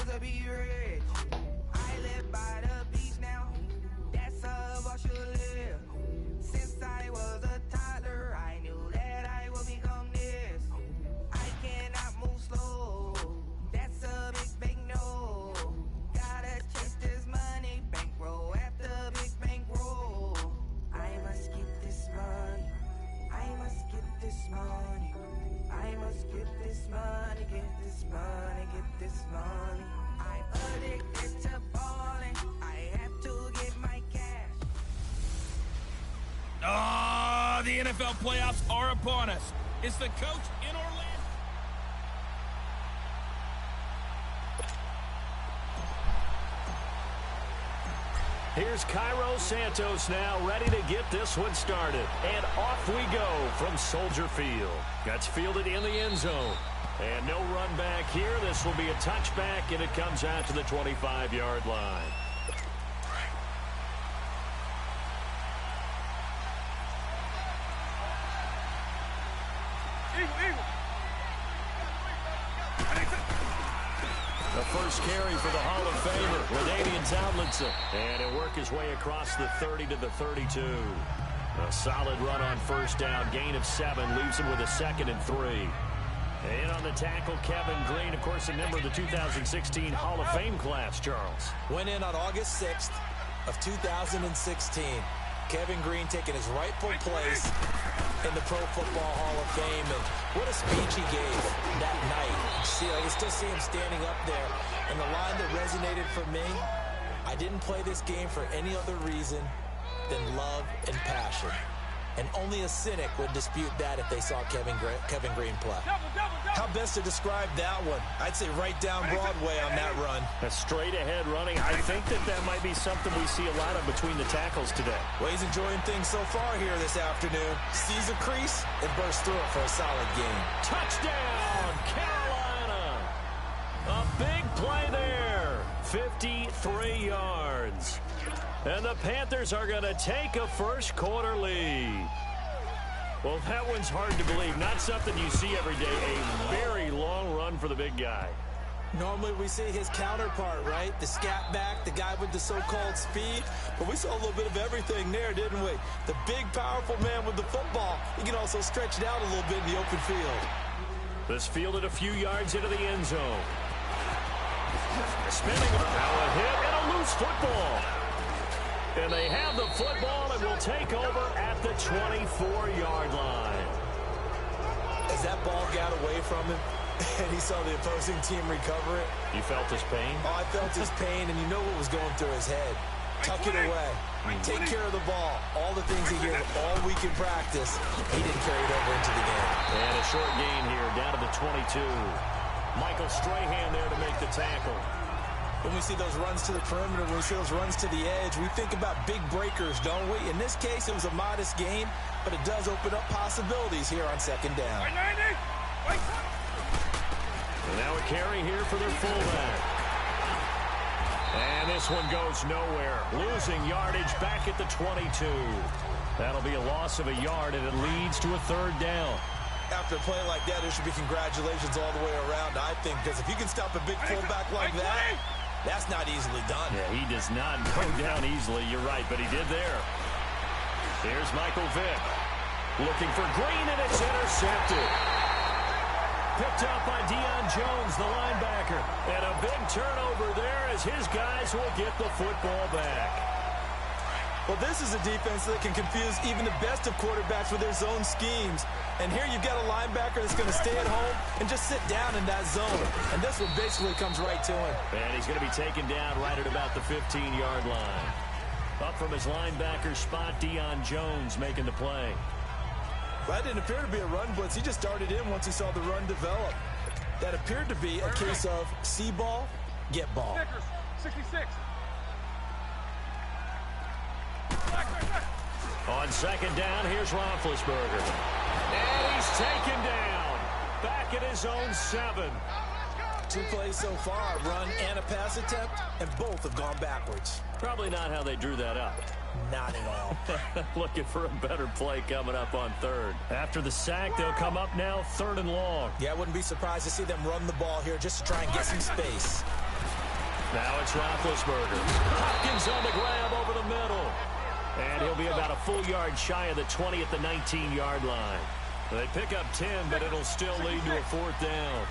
to be rich. I live by the beach now. That's how I should live. Since I was a toddler, I knew that I would become this. I cannot move slow. That's a big no. Gotta chase this money, bankroll after big bankroll. I must get this money. I must get this money. I must get this money, get this money, get this money. I'm addicted to balling. I have to get my cash. Ah, the NFL playoffs are upon us. It's the coach in Orlando. Here's Cairo Santos now, ready to get this one started. And off we go from Soldier Field. That's fielded in the end zone. And no run back here. This will be a touchback, and it comes out to the 25-yard line. The first carry for the Hall of Famer, LaDainian Tomlinson. And he'll work his way across the 30 to the 32. A solid run on first down. Gain of 7 leaves him with a 2nd and 3. And on the tackle, Kevin Green, of course, a member of the 2016 Hall of Fame class, Charles. Went in on August 6th of 2016. Kevin Green taking his rightful place in the Pro Football Hall of Fame. And what a speech he gave that night. See, I can still see him standing up there. And the line that resonated for me, I didn't play this game for any other reason than love and passion. And only a cynic would dispute that if they saw Kevin Green play. How best to describe that one? I'd say right down Broadway on that run. A straight-ahead running. I think that might be something we see a lot of between the tackles today. Well, he's enjoying things so far here this afternoon. Sees a crease and bursts through it for a solid game. Touchdown, Carolina! A big play there. 53 yards. And the Panthers are going to take a first-quarter lead. Well, that one's hard to believe. Not something you see every day. A very long run for the big guy. Normally we see his counterpart, right? The scat back, the guy with the so-called speed. But we saw a little bit of everything there, didn't we? The big, powerful man with the football. He can also stretch it out a little bit in the open field. This fielded a few yards into the end zone. Spinning, now a hit and a loose football. And they have the football and will take over at the 24-yard line. As that ball got away from him and he saw the opposing team recover it. You felt his pain? Oh, I felt his pain, and you know what was going through his head. Tuck it away. Take care of the ball. All the things he hears all week in practice, he didn't carry it over into the game. And a short gain here down to the 22. Michael Strahan there to make the tackle. When we see those runs to the perimeter, when we see those runs to the edge, we think about big breakers, don't we? In this case, it was a modest gain, but it does open up possibilities here on second down. And now a carry here for their fullback. And this one goes nowhere. Losing yardage back at the 22. That'll be a loss of a yard, and it leads to a third down. After a play like that, there should be congratulations all the way around, I think, because if you can stop a big fullback like that, that's not easily done. Yeah, he does not go down easily. You're right, but he did there. Here's Michael Vick. Looking for Green, and it's intercepted. Picked up by Deion Jones, the linebacker. And a big turnover there as his guys will get the football back. Well, this is a defense that can confuse even the best of quarterbacks with their zone schemes. And here you've got a linebacker that's going to stay at home and just sit down in that zone. And this one basically comes right to him. And he's going to be taken down right at about the 15-yard line. Up from his linebacker spot, Deion Jones making the play. That didn't appear to be a run blitz. He just started in once he saw the run develop. That appeared to be a case of see ball, get ball. 66. On second down, here's Roethlisberger. And he's taken down. Back at his own 7. 2 plays so far, a run and a pass attempt, and both have gone backwards. Probably not how they drew that up. Not at all. Looking for a better play coming up on third. After the sack, they'll come up now 3rd and long. Yeah, I wouldn't be surprised to see them run the ball here just to try and get some space. Now it's Roethlisberger. Hopkins on the grab over the middle. And he'll be about a full yard shy of the 20 at the 19-yard line. They pick up 10, but it'll still lead to a 4th down.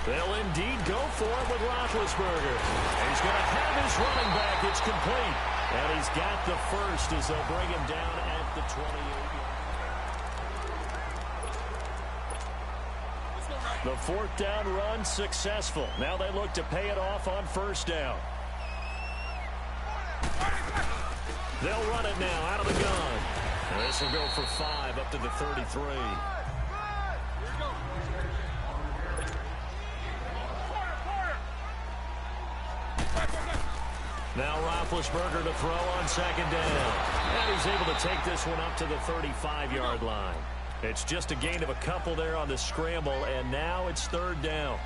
They'll indeed go for it with Roethlisberger. He's going to have his running back. It's complete. And he's got the first as they'll bring him down at the 28. The 4th down run successful. Now they look to pay it off on 1st down. They'll run it now out of the gun. And this will go for 5 up to the 33. Now Roethlisberger to throw on 2nd down. And he's able to take this one up to the 35-yard line. It's just a gain of a couple there on the scramble, and now it's 3rd down.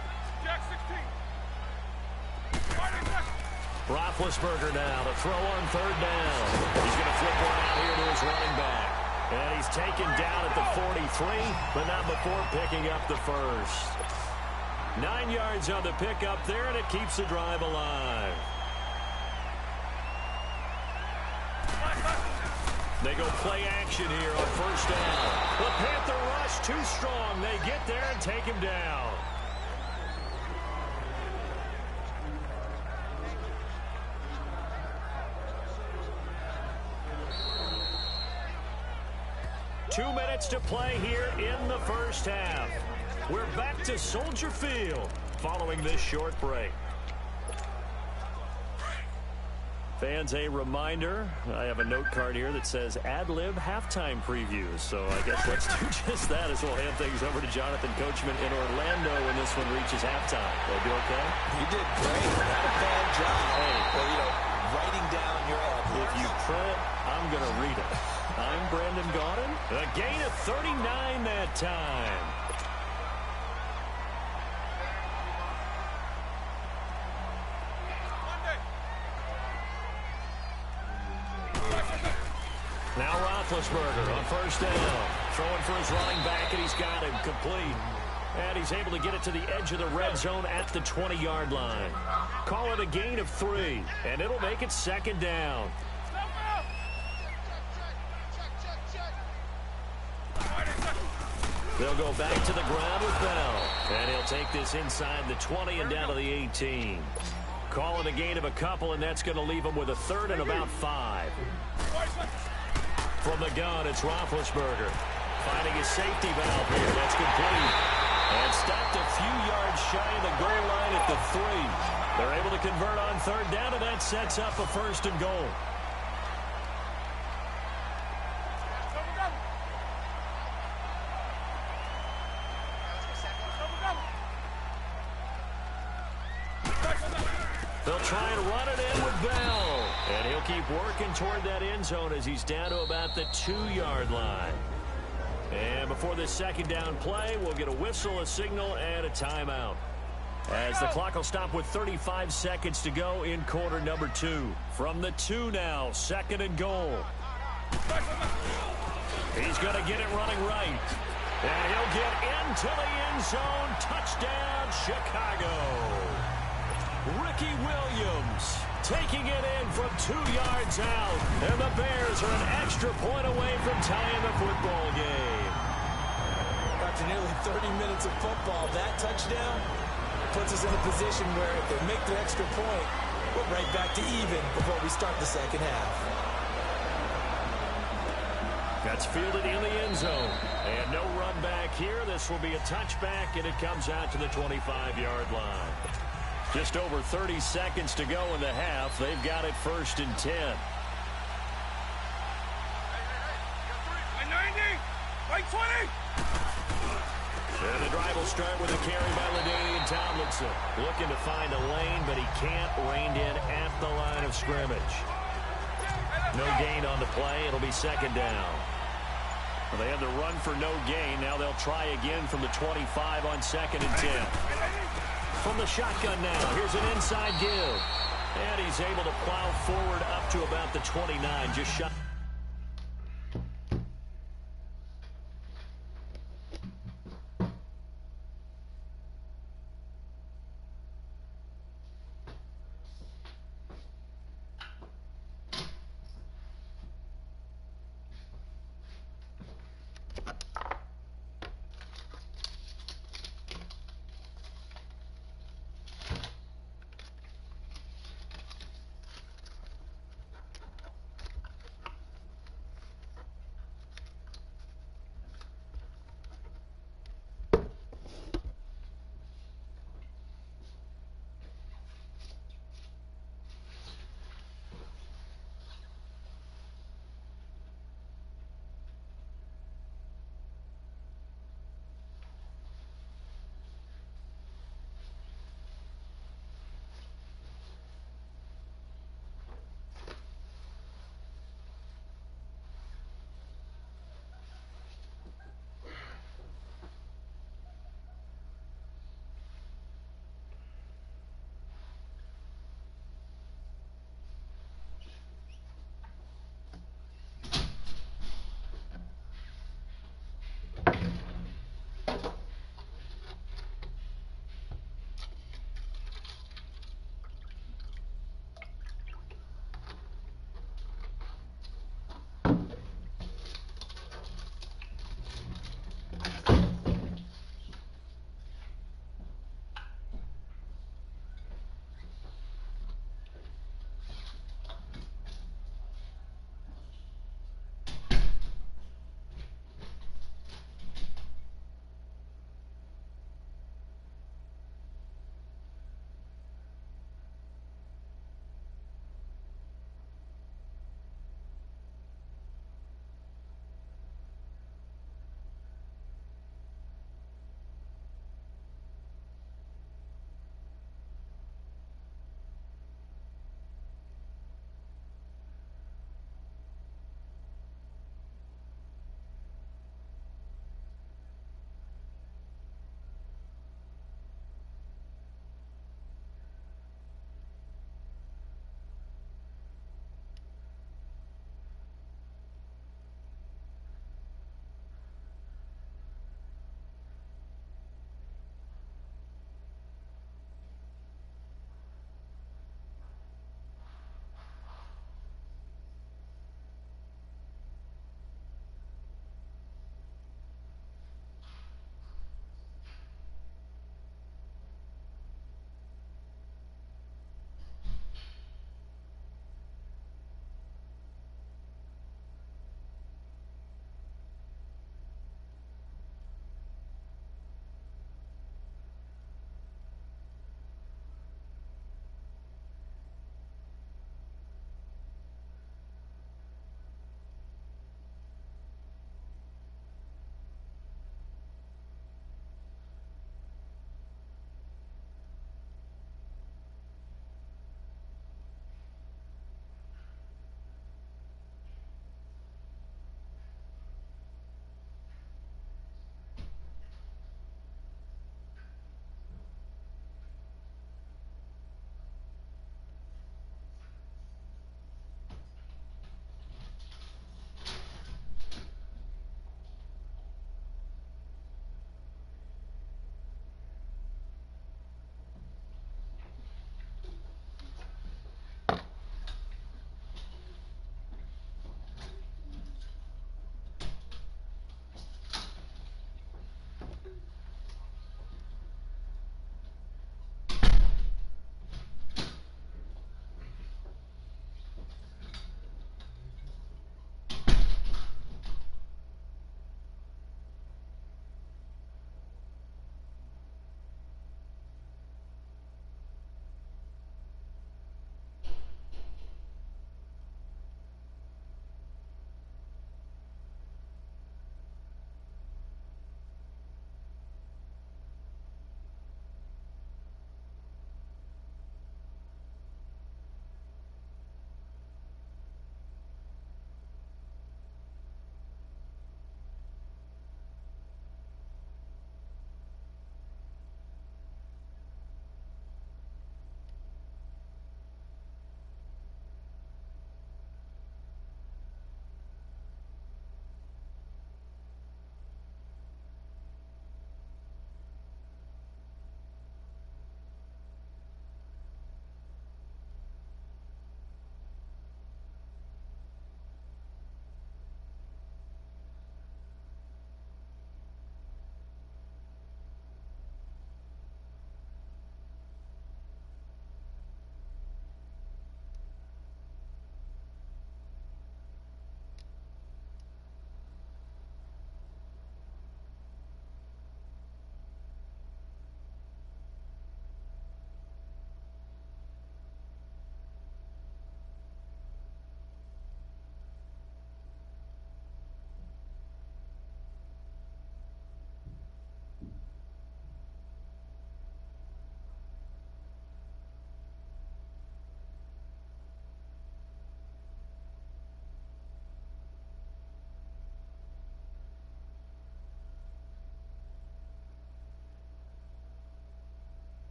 Roethlisberger now to throw on 3rd down. He's going to flip one out here to his running back. And he's taken down at the 43, but not before picking up the first. 9 yards on the pickup there, and it keeps the drive alive. They go play action here on 1st down. The Panther rush too strong. They get there and take him down. Two minutes to play here in the first half. We're back to Soldier Field following this short break. Fans, a reminder, I have a note card here that says ad-lib halftime previews. So I guess let's do just that as we'll hand things over to Jonathan Coachman in Orlando when this one reaches halftime. Will you okay? You did great. Not a bad job. Hey. Well, you know, writing down your ad-libs. If you print, I'm going to read it. I'm Brandon Gaudin. A gain of 39 that time. Now Roethlisberger on 1st down. Throwing for his running back, and he's got him complete. And he's able to get it to the edge of the red zone at the 20-yard line. Call it a gain of 3, and it'll make it 2nd down. They'll go back to the ground with Bell. And he'll take this inside the 20 and down to the 18. Call it a gain of a couple, and that's going to leave him with a 3rd and about 5. From the gun, it's Roethlisberger. Finding his safety valve here. That's complete. And stopped a few yards shy of the goal line at the 3. They're able to convert on 3rd down, and that sets up a 1st and goal. They'll try and run it in with Bell. And he'll keep working toward that end zone as he's down to about the 2-yard line. And before this 2nd down play, we'll get a whistle, a signal, and a timeout. As the clock will stop with 35 seconds to go in quarter number 2. From the 2 now, 2nd and goal. He's going to get it running right. And he'll get into the end zone. Touchdown, Chicago. Ricky Williams taking it in from 2 yards out. And the Bears are an extra point away from tying the football game. After nearly 30 minutes of football, that touchdown puts us in a position where if they make the extra point, we're right back to even before we start the 2nd half. That's fielded in the end zone. And no run back here. This will be a touchback, and it comes out to the 25-yard line. Just over 30 seconds to go in the half. They've got it 1st and 10. 90, right 20. And the drive will start with a carry by LaDainian Tomlinson. Looking to find a lane, but he can't. Reined in at the line of scrimmage. No gain on the play. It'll be 2nd down. Well, they had the run for no gain. Now they'll try again from the 25 on 2nd and 10. From the shotgun now, here's an inside give. And he's able to plow forward up to about the 29, just shot.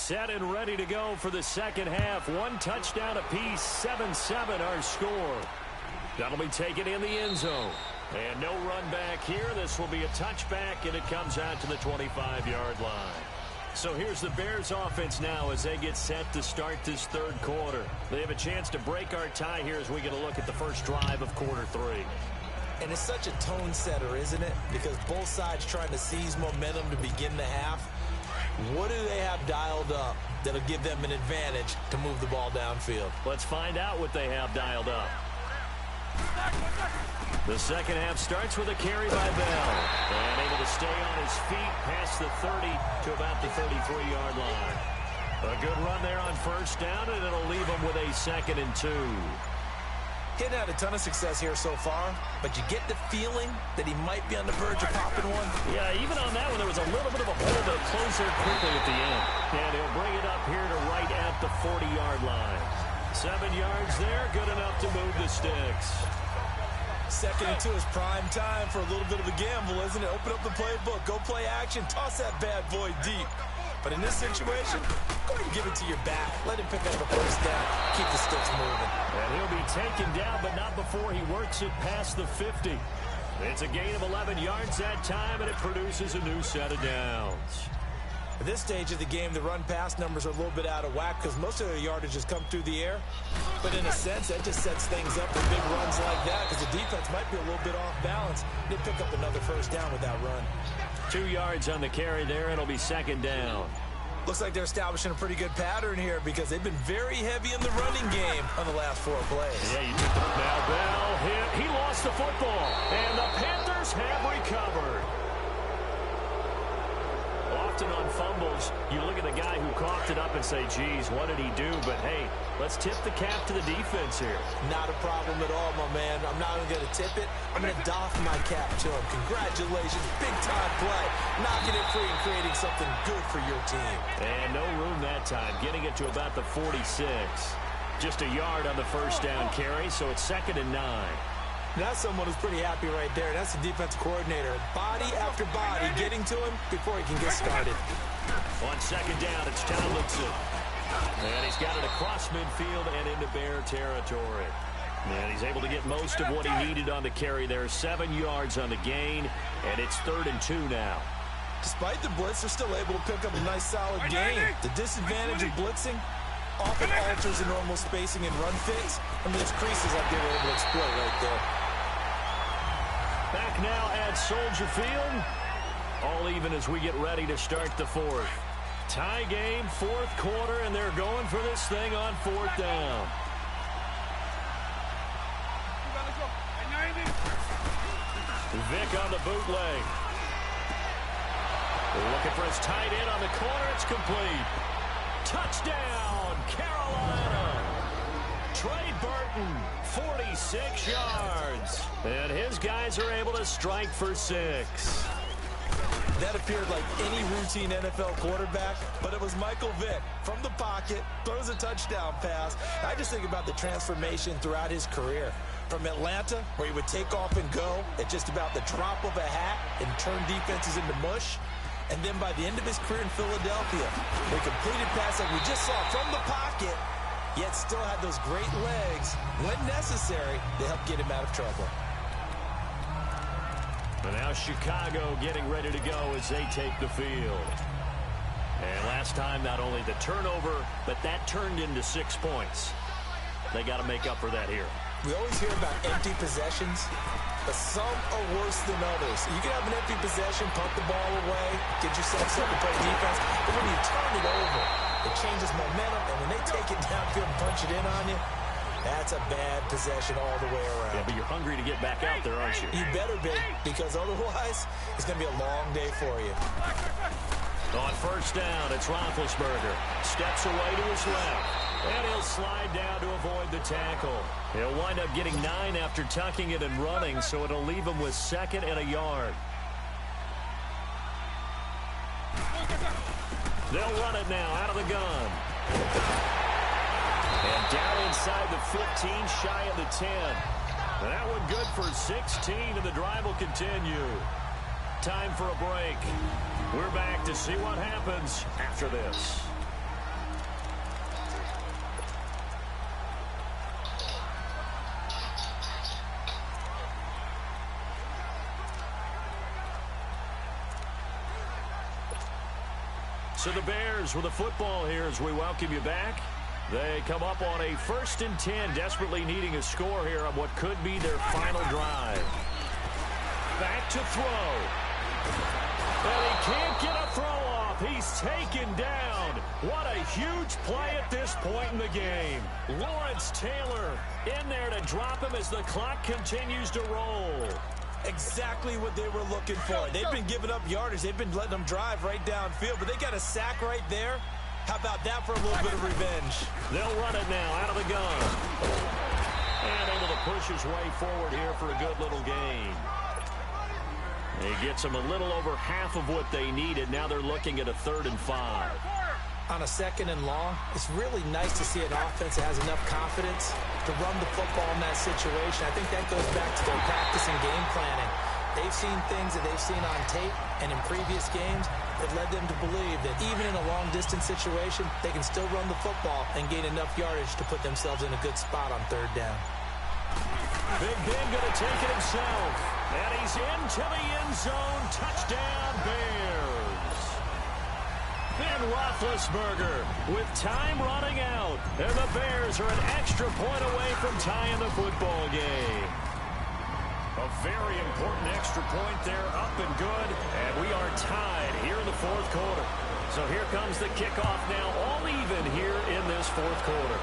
Set and ready to go for the second half. One touchdown apiece, 7-7 our score. That'll be taken in the end zone. And no run back here. This will be a touchback, and it comes out to the 25-yard line. So here's the Bears offense now as they get set to start this third quarter. They have a chance to break our tie here as we get a look at the first drive of quarter three. And it's such a tone setter, isn't it? Because both sides trying to seize momentum to begin the half. What do they have dialed up that'll give them an advantage to move the ball downfield? Let's find out what they have dialed up. The second half starts with a carry by Bell. And able to stay on his feet past the 30 to about the 33-yard line. A good run there on first down, and it'll leave him with a 2nd and 2. Getting had a ton of success here so far, but you get the feeling that he might be on the verge of popping one. Yeah, even on that one, there was a little bit of a hole that closed there quickly at the end. And he'll bring it up here to right at the 40-yard line. 7 yards there, good enough to move the sticks. 2nd and 2 is prime time for a little bit of a gamble, isn't it? Open up the playbook, go play action, toss that bad boy deep. But in this situation, go ahead and give it to your back. Let him pick up the first down. Keep the sticks moving. And he'll be taken down, but not before he works it past the 50. It's a gain of 11 yards that time, and it produces a new set of downs. At this stage of the game, the run-pass numbers are a little bit out of whack because most of the yardage has come through the air. But in a sense, that just sets things up for big runs like that because the defense might be a little bit off balance. They pick up another first down with that run. 2 yards on the carry there, and it'll be 2nd down. Looks like they're establishing a pretty good pattern here because they've been very heavy in the running game on the last 4 plays. Yeah, you took the now Bell hit. He lost the football, and the Panthers have recovered. Often on fumbles, you look at the guy who coughed it up and say, geez, what did he do? But, hey, let's tip the cap to the defense here. Not a problem at all, my man. I'm not even going to tip it. I'm going to doff my cap to him. Congratulations. Big-time play. Knocking it free and creating something good for your team. And no room that time. Getting it to about the 46. Just a yard on the first down carry, so it's 2nd and 9. That's someone who's pretty happy right there. That's the defensive coordinator. Body after body getting to him before he can get started. On 2nd down, it's Tomlinson. And he's got it across midfield and into Bear territory. And he's able to get most of what he needed on the carry there. 7 yards on the gain, and it's 3rd and 2 now. Despite the blitz, they're still able to pick up a nice solid gain. The disadvantage of blitzing often alters the normal spacing and run fits. And there's creases that they were able to exploit right there. Back now at Soldier Field. All even as we get ready to start the 4th. Tie game, 4th quarter, and they're going for this thing on 4th down. Vic on the bootleg. Looking for his tight end on the corner. It's complete. Touchdown, Carolina. Trey Burton, 46 yards. And his guys are able to strike for 6. That appeared like any routine NFL quarterback, but it was Michael Vick from the pocket, throws a touchdown pass. I just think about the transformation throughout his career. From Atlanta, where he would take off and go at just about the drop of a hat and turn defenses into mush. And then by the end of his career in Philadelphia, the completed pass that we just saw from the pocket, yet still had those great legs, when necessary, to help get him out of trouble. And now Chicago getting ready to go as they take the field. And last time, not only the turnover, but that turned into 6 points. They got to make up for that here. We always hear about empty possessions, but some are worse than others. You can have an empty possession, punt the ball away, get yourself set to play defense, but when you turn it over, it changes momentum, and when they take it downfield and punch it in on you, that's a bad possession all the way around. Yeah, but you're hungry to get back out there, aren't you? You better be, because otherwise, it's going to be a long day for you. On first down, it's Roethlisberger. Steps away to his left. And he'll slide down to avoid the tackle. He'll wind up getting 9 after tucking it and running, so it'll leave him with 2nd and a yard. They'll run it now out of the gun. And down inside the 15, shy of the 10. And that one good for 16, and the drive will continue. Time for a break. We're back to see what happens after this. So the Bears with the football here as we welcome you back. They come up on a 1st and 10, desperately needing a score here on what could be their final drive. Back to throw. And he can't get a throw off. He's taken down. What a huge play at this point in the game. Lawrence Taylor in there to drop him as the clock continues to roll. Exactly what they were looking for. They've been giving up yardage. They've been letting them drive right downfield, but they got a sack right there. How about that for a little bit of revenge? They'll run it now out of the gun. And able to push his way forward here for a good little gain. He gets them a little over half of what they needed. Now they're looking at a 3rd and 5. On a 2nd and long, it's really nice to see an offense that has enough confidence to run the football in that situation. I think that goes back to their practice and game planning. They've seen things that they've seen on tape and in previous games that led them to believe that even in a long-distance situation, they can still run the football and gain enough yardage to put themselves in a good spot on 3rd down. Big Ben going to take it himself. And he's into the end zone. Touchdown, Bears. And Roethlisberger with time running out. And the Bears are an extra point away from tying the football game. A very important extra point there, up and good. And we are tied here in the 4th quarter. So here comes the kickoff now, all even here in this 4th quarter.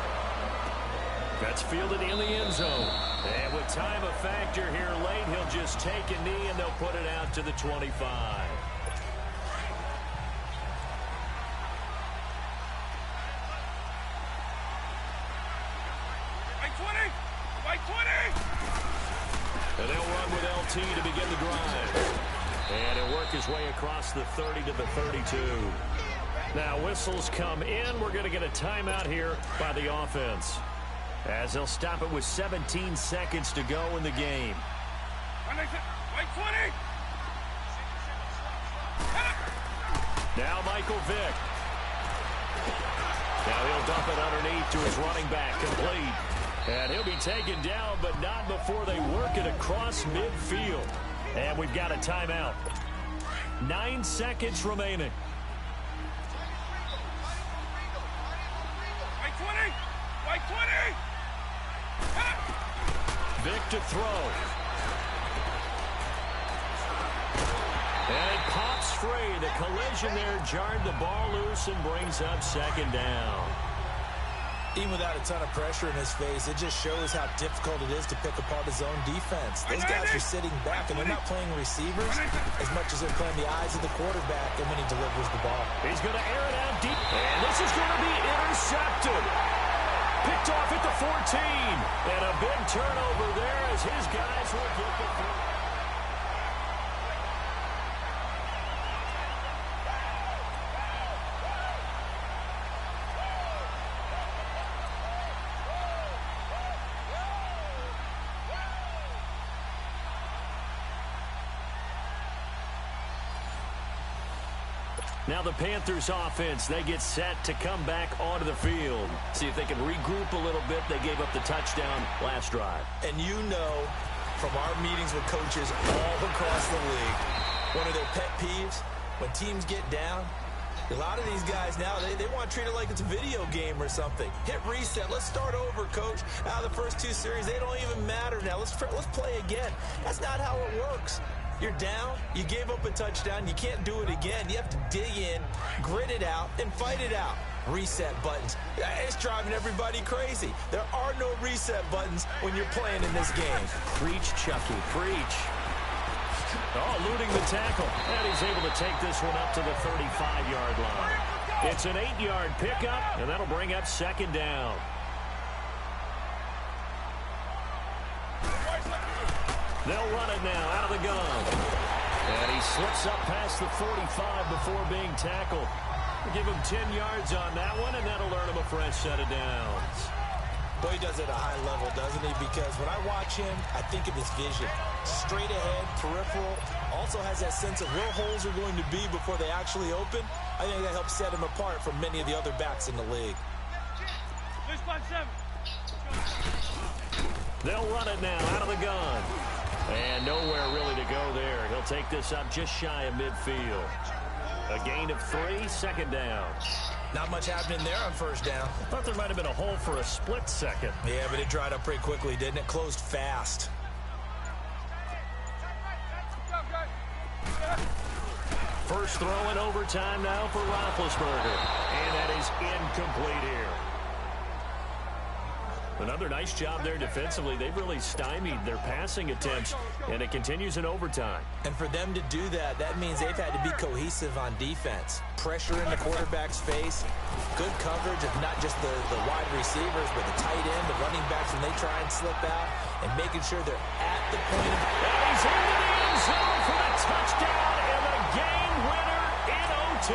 That's fielded in the end zone. And with time a factor here late, he'll just take a knee and they'll put it out to the 25. And they'll run with LT to begin the drive. And he'll work his way across the 30 to the 32. Now whistles come in. We're going to get a timeout here by the offense, as they'll stop it with 17 seconds to go in the game. Now Michael Vick. Now he'll dump it underneath to his running back, complete. And he'll be taken down, but not before they work it across midfield. And we've got a timeout. 9 seconds remaining. Vick to throw. And it pops free. The collision there jarred the ball loose and brings up 2nd down. Even without a ton of pressure in his face, it just shows how difficult it is to pick apart his own defense. Those guys are sitting back, and they're not playing receivers as much as they're playing the eyes of the quarterback and when he delivers the ball. He's going to air it out deep, and this is going to be intercepted. Picked off at the 14, and a big turnover there as his guys will get the throw. Now the Panthers offense, they get set to come back onto the field. See if they can regroup a little bit. They gave up the touchdown last drive. And you know from our meetings with coaches all across the league, one of their pet peeves, when teams get down, a lot of these guys now, they want to treat it like it's a video game or something. Hit reset. Let's start over, coach. Out of the first 2 series, they don't even matter now. Let's play again. That's not how it works. You're down, you gave up a touchdown, you can't do it again. You have to dig in, grit it out, and fight it out. Reset buttons. It's driving everybody crazy. There are no reset buttons when you're playing in this game. Preach, Chucky, preach. Oh, eluding the tackle. And he's able to take this one up to the 35-yard line. It's an 8-yard pickup, and that'll bring up 2nd down. They'll run it now out of the gun. And he slips up past the 45 before being tackled. We'll give him 10 yards on that one, and that'll earn him a fresh set of downs. Boy, he does it at a high level, doesn't he? Because when I watch him, I think of his vision. Straight ahead, peripheral. Also has that sense of where holes are going to be before they actually open. I think that helps set him apart from many of the other backs in the league. They'll run it now out of the gun. And nowhere really to go there. He'll take this up just shy of midfield. A gain of 3, second down. Not much happening there on first down. Thought there might have been a hole for a split second. Yeah, but it dried up pretty quickly, didn't it? Closed fast. First throw in overtime now for Roethlisberger. And that is incomplete here. Another nice job there defensively. They've really stymied their passing attempts, and it continues in overtime. And for them to do that, that means they've had to be cohesive on defense. Pressure in the quarterback's face, good coverage of not just the wide receivers, but the tight end, the running backs when they try and slip out, and making sure they're at the point of... And he's into the end zone for the touchdown and the game winner in OT.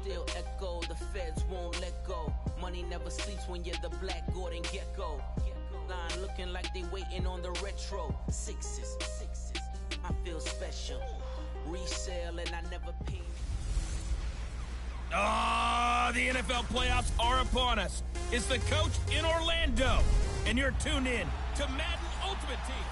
Still echo, the feds won't let go. Money never sleeps when you're the Black Gordon Gecko. Line looking like they waiting on the retro. Sixes, I feel special. Resale and I never pay. The NFL playoffs are upon us. It's the coach in Orlando, and you're tuned in to Madden Ultimate Team.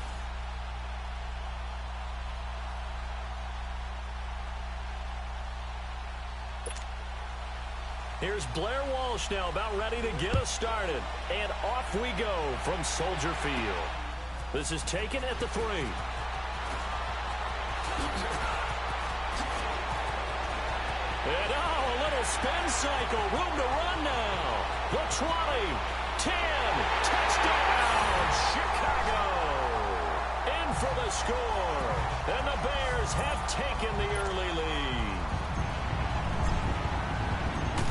Here's Blair Walsh now about ready to get us started. And off we go from Soldier Field. This is taken at the 3. And a little spin cycle. Room to run now. The 20, 10, touchdown, Chicago. In for the score. And the Bears have taken the early lead.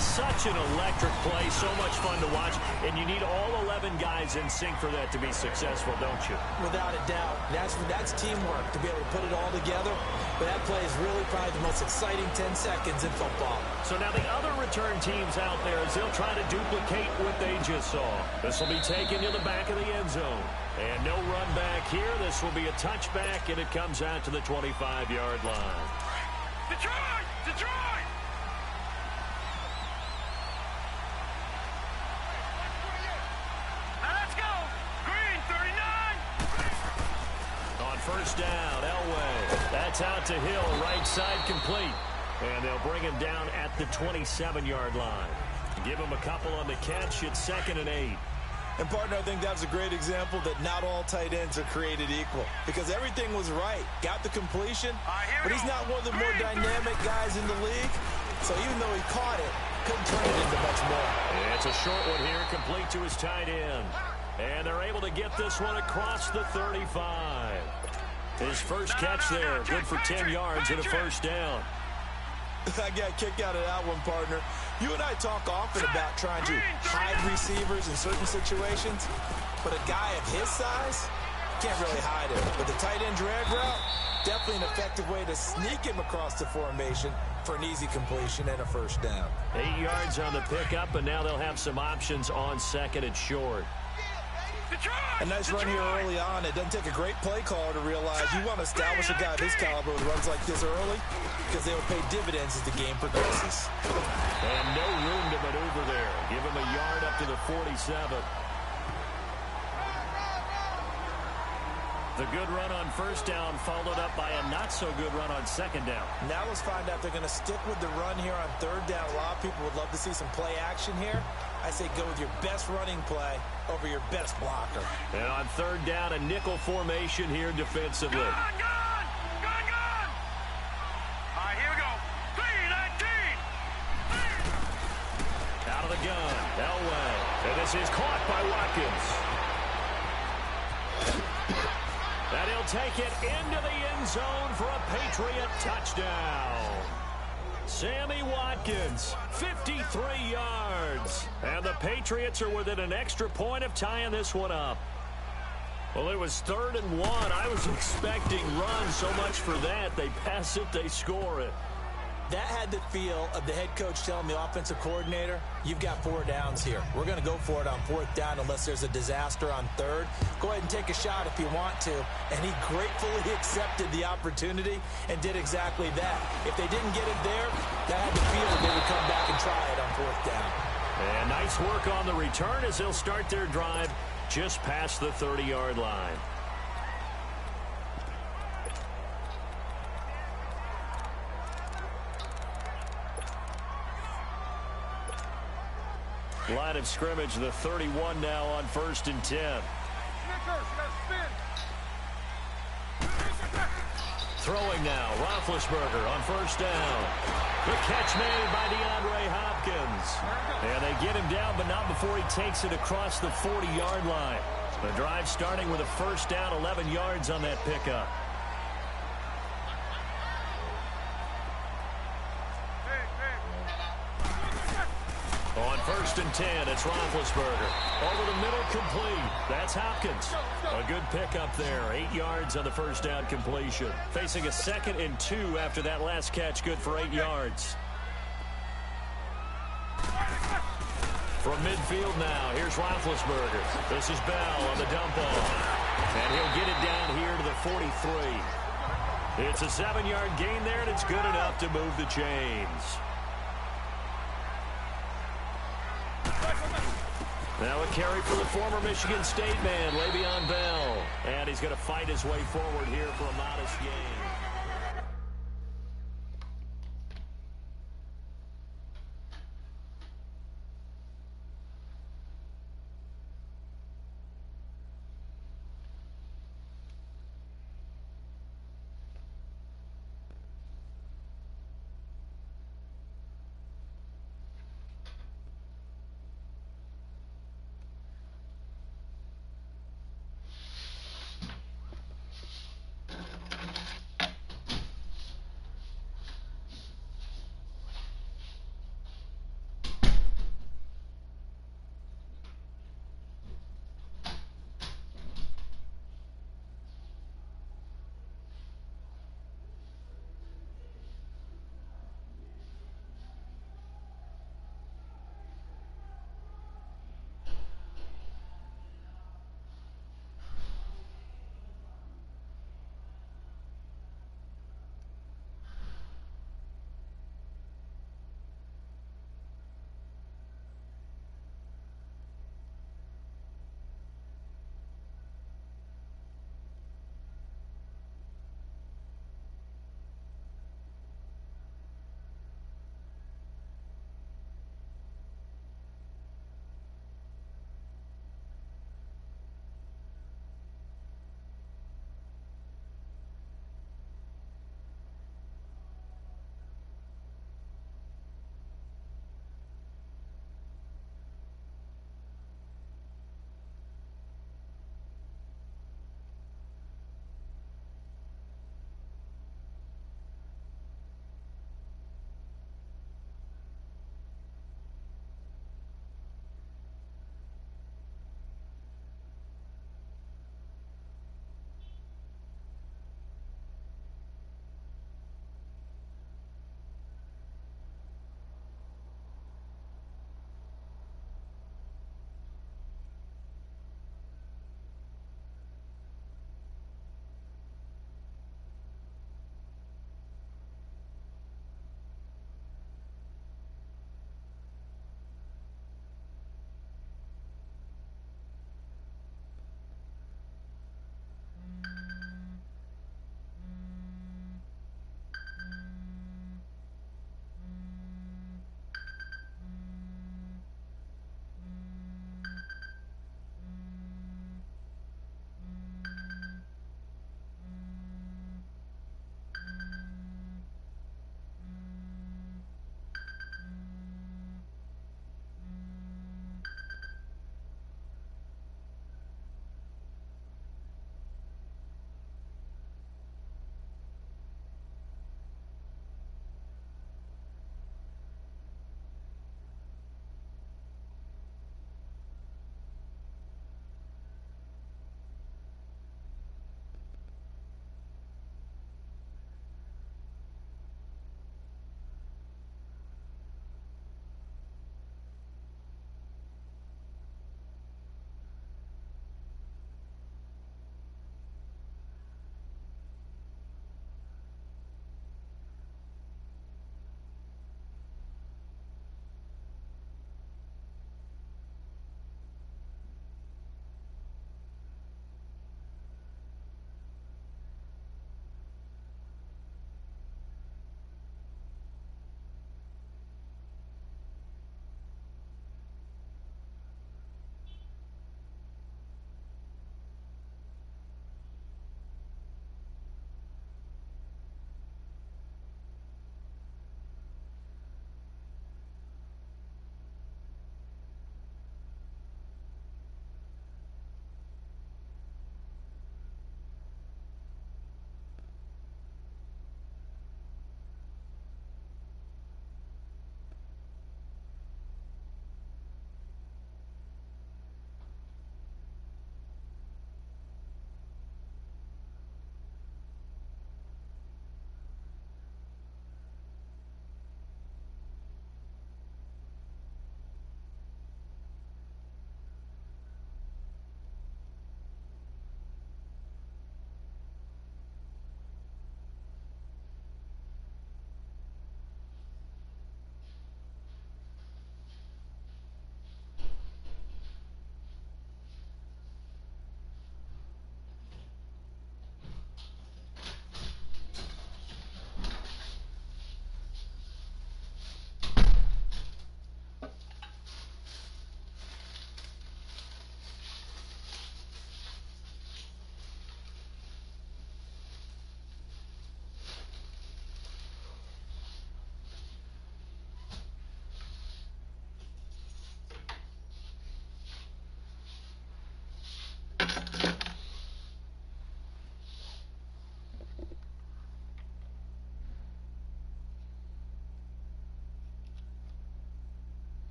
Such an electric play, so much fun to watch, and you need all 11 guys in sync for that to be successful, don't you? Without a doubt. That's teamwork, to be able to put it all together. But that play is really probably the most exciting 10 seconds in football. So now the other return teams out there, as they'll try to duplicate what they just saw. This will be taken to the back of the end zone. And no run back here. This will be a touchback, and it comes out to the 25-yard line. Detroit! Detroit! First down, Elway. That's out to Hill, right side complete. And they'll bring him down at the 27-yard line. Give him a couple on the catch. It's 2nd and 8. And, partner, I think that was a great example that not all tight ends are created equal. Because everything was right. Got the completion, but he's not one of the more dynamic guys in the league. So even though he caught it, couldn't turn it into much more. And it's a short one here, complete to his tight end. And they're able to get this one across the 35. His first catch there, good for 10 yards and a first down. I got a kick out of that one, partner. You and I talk often about trying to hide receivers in certain situations, but a guy of his size can't really hide it. But the tight end drag route, definitely an effective way to sneak him across the formation for an easy completion and a first down. 8 yards on the pickup, and now they'll have some options on 2nd and short. A nice run here early on. It doesn't take a great play caller to realize you want to establish a guy of his caliber who runs like this early because they will pay dividends as the game progresses. And no room to maneuver there. Give him a yard up to the 47. The good run on first down followed up by a not-so-good run on second down. Now let's find out if they're going to stick with the run here on third down. A lot of people would love to see some play action here. I say go with your best running play over your best blocker. And on third down, a nickel formation here defensively. Gun! All right, here we go. 3-19. Out of the gun, Elway. And this is caught by Watkins. And he'll take it into the end zone for a Patriot touchdown. Sammy Watkins, 53 yards. And the Patriots are within an extra point of tying this one up. Well, it was 3rd and 1. I was expecting runs, so much for that. They pass it, they score it. That had the feel of the head coach telling the offensive coordinator, you've got 4 downs here. We're going to go for it on 4th down unless there's a disaster on 3rd. Go ahead and take a shot if you want to. And he gratefully accepted the opportunity and did exactly that. If they didn't get it there, that had the feel that they would come back and try it on 4th down. And nice work on the return as they'll start their drive just past the 30-yard line. Line of scrimmage, the 31 now on 1st and 10. Throwing now, Roethlisberger on 1st down. The catch made by DeAndre Hopkins. And they get him down, but not before he takes it across the 40-yard line. The drive starting with a 1st down, 11 yards on that pickup. On 1st and 10, it's Roethlisberger. Over the middle, complete. That's Hopkins. A good pickup there. 8 yards on the 1st down completion. Facing a 2nd and 2 after that last catch, good for 8 yards. From midfield now, here's Roethlisberger. This is Bell on the dump off. And he'll get it down here to the 43. It's a 7-yard gain there, and it's good enough to move the chains. Now a carry for the former Michigan State man, Le'Veon Bell. And he's going to fight his way forward here for a modest gain.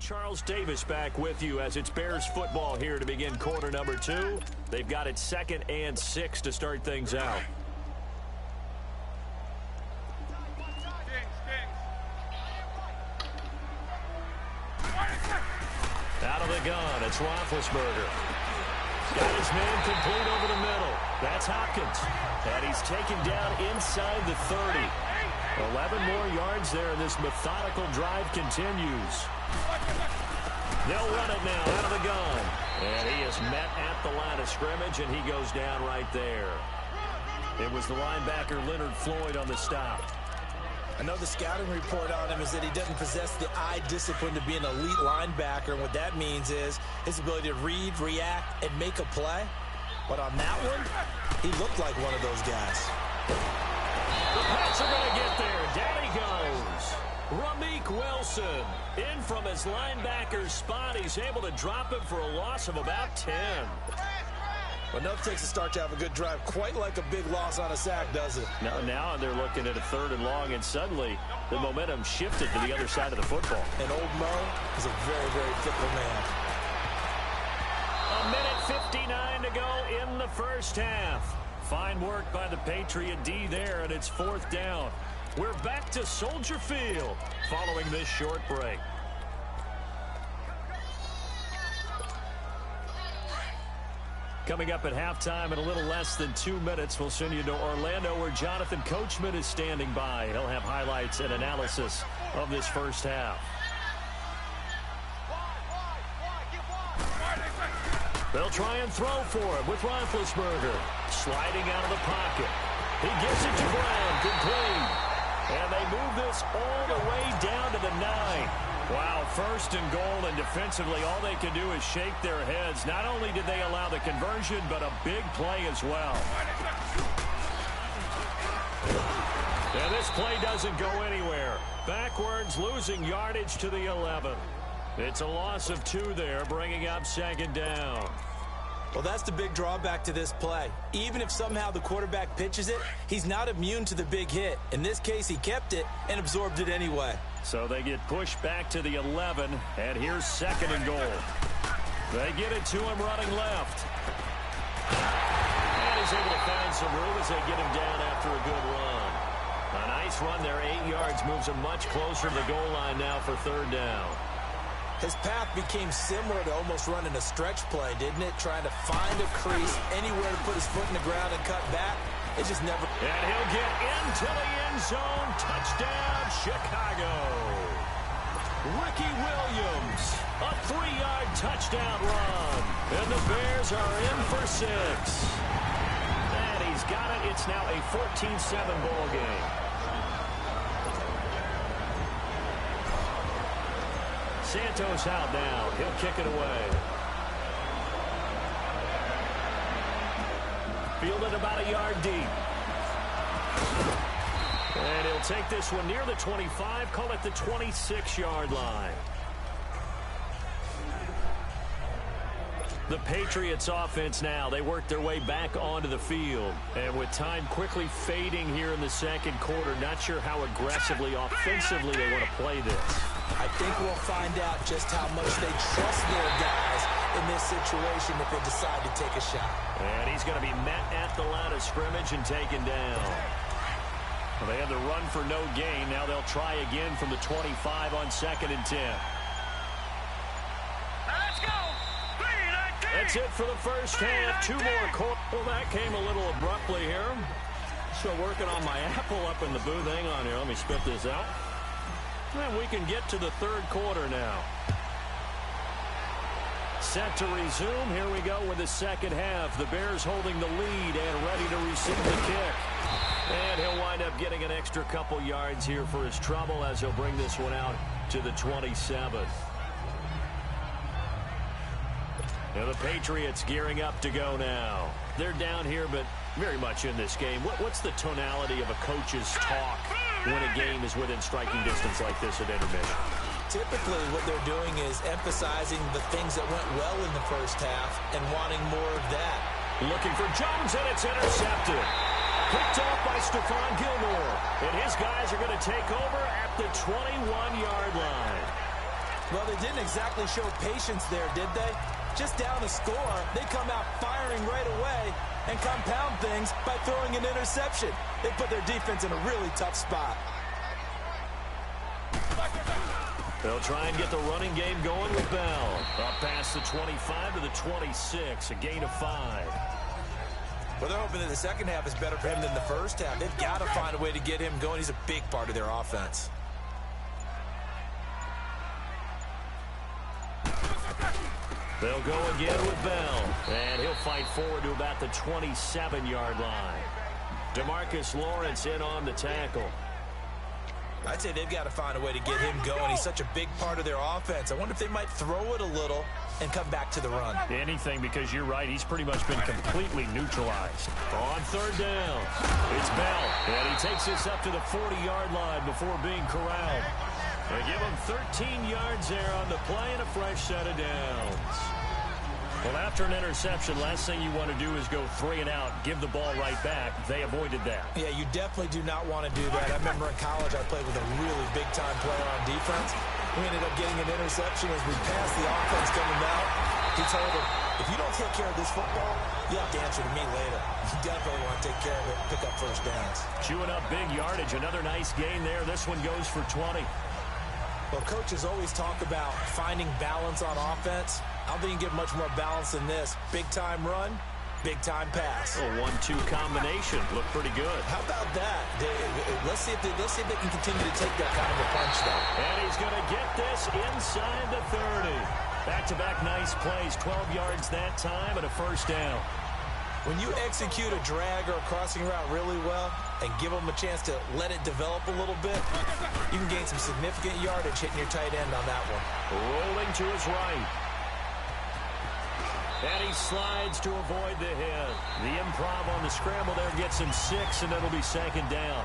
Charles Davis back with you as it's Bears football here to begin quarter number 2. They've got it 2nd and 6 to start things out. Out of the gun, it's Roethlisberger. Got his man complete over the middle. That's Hopkins. And he's taken down inside the 30. 11 more yards there, and this methodical drive continues. They'll run it now out of the gun. And he is met at the line of scrimmage, and he goes down right there. It was the linebacker Leonard Floyd on the stop. I know the scouting report on him is that he doesn't possess the eye discipline to be an elite linebacker, and what that means is his ability to read, react, and make a play. But on that one, he looked like one of those guys. The Pats are going to get there. Down he goes. Ramik Wilson in from his linebacker spot. He's able to drop it for a loss of about 10. But enough takes a start to have a good drive, quite like a big loss on a sack, does it? No, now they're looking at a 3rd and long, and suddenly the momentum shifted to the other side of the football. And old Mo is a very, very fickle man. A minute 59 to go in the first half. Fine work by the Patriot D there, and it's 4th down. We're back to Soldier Field following this short break. Coming up at halftime in a little less than 2 minutes, we'll send you to Orlando where Jonathan Coachman is standing by. He'll have highlights and analysis of this first half. They'll try and throw for it with Roethlisberger. Sliding out of the pocket. He gets it to Brown, complete. And they move this all the way down to the 9. Wow, 1st and goal, and defensively all they can do is shake their heads. Not only did they allow the conversion, but a big play as well. And this play doesn't go anywhere. Backwards, losing yardage to the 11. It's a loss of 2 there, bringing up 2nd down. Well, that's the big drawback to this play. Even if somehow the quarterback pitches it, he's not immune to the big hit. In this case, he kept it and absorbed it anyway. So they get pushed back to the 11, and here's 2nd and goal. They get it to him running left. And he's able to find some room as they get him down after a good run. A nice run there, 8 yards, moves him much closer to the goal line now for 3rd down. His path became similar to almost running a stretch play, didn't it? Trying to find a crease, anywhere to put his foot in the ground and cut back. It just never... And he'll get into the end zone. Touchdown, Chicago. Ricky Williams, a 3-yard touchdown run. And the Bears are in for 6. And he's got it. It's now a 14-7 ball game. Santos out now. He'll kick it away. Fielded about a yard deep. And he'll take this one near the 25, call it the 26-yard line. The Patriots offense now, they work their way back onto the field. And with time quickly fading here in the 2nd quarter, not sure how aggressively, offensively they want to play this. I think we'll find out just how much they trust their guys in this situation if they decide to take a shot. And he's going to be met at the line of scrimmage and taken down. Well, they had the run for no gain. Now they'll try again from the 25 on 2nd and 10. Let's go! That's it for the first half. 2 more quarters. Well, that came a little abruptly here. Still working on my apple up in the booth. Hang on here. Let me spit this out. And we can get to the 3rd quarter now. Set to resume. Here we go with the 2nd half. The Bears holding the lead and ready to receive the kick. And he'll wind up getting an extra couple yards here for his trouble as he'll bring this one out to the 27th. Now the Patriots gearing up to go now. They're down here, but very much in this game. What's the tonality of a coach's talk when a game is within striking distance like this at intermission? Typically, what they're doing is emphasizing the things that went well in the first half and wanting more of that. Looking for Jones, and it's intercepted. Picked off by Stephon Gilmore. And his guys are going to take over at the 21-yard line. Well, they didn't exactly show patience there, did they? Just down a score, they come out firing right away and compound things by throwing an interception. They put their defense in a really tough spot. They'll try and get the running game going with Bell. Up past the 25 to the 26, a gain of 5. Well, they're hoping that the second half is better for him than the first half. They've got to find a way to get him going. He's a big part of their offense. They'll go again with Bell, and he'll fight forward to about the 27-yard line. DeMarcus Lawrence in on the tackle. I'd say they've got to find a way to get him going. He's such a big part of their offense. I wonder if they might throw it a little and come back to the run. Anything, because you're right. He's pretty much been completely neutralized. On third down, it's Bell, and he takes this up to the 40-yard line before being corralled. They give him 13 yards there on the play and a fresh set of downs. Well, after an interception, last thing you want to do is go 3 and out, give the ball right back. They avoided that. Yeah, you definitely do not want to do that. I remember in college I played with a really big-time player on defense. We ended up getting an interception as we passed the offense coming out. He told him, if you don't take care of this football, you have to answer to me later. You definitely want to take care of it, pick up first downs. Chewing up big yardage. Another nice gain there. This one goes for 20. Well, coaches always talk about finding balance on offense. I don't think you can get much more balance than this. Big-time run, big-time pass. A 1-2 combination. Looked pretty good. How about that? Let's see if they can continue to take that kind of a punch, though. And he's going to get this inside the 30. Back-to-back nice plays. 12 yards that time and a first down. When you execute a drag or a crossing route really well and give them a chance to let it develop a little bit, you can gain some significant yardage hitting your tight end on that one. Rolling to his right. And he slides to avoid the hit. The improv on the scramble there gets him 6, and it'll be second down.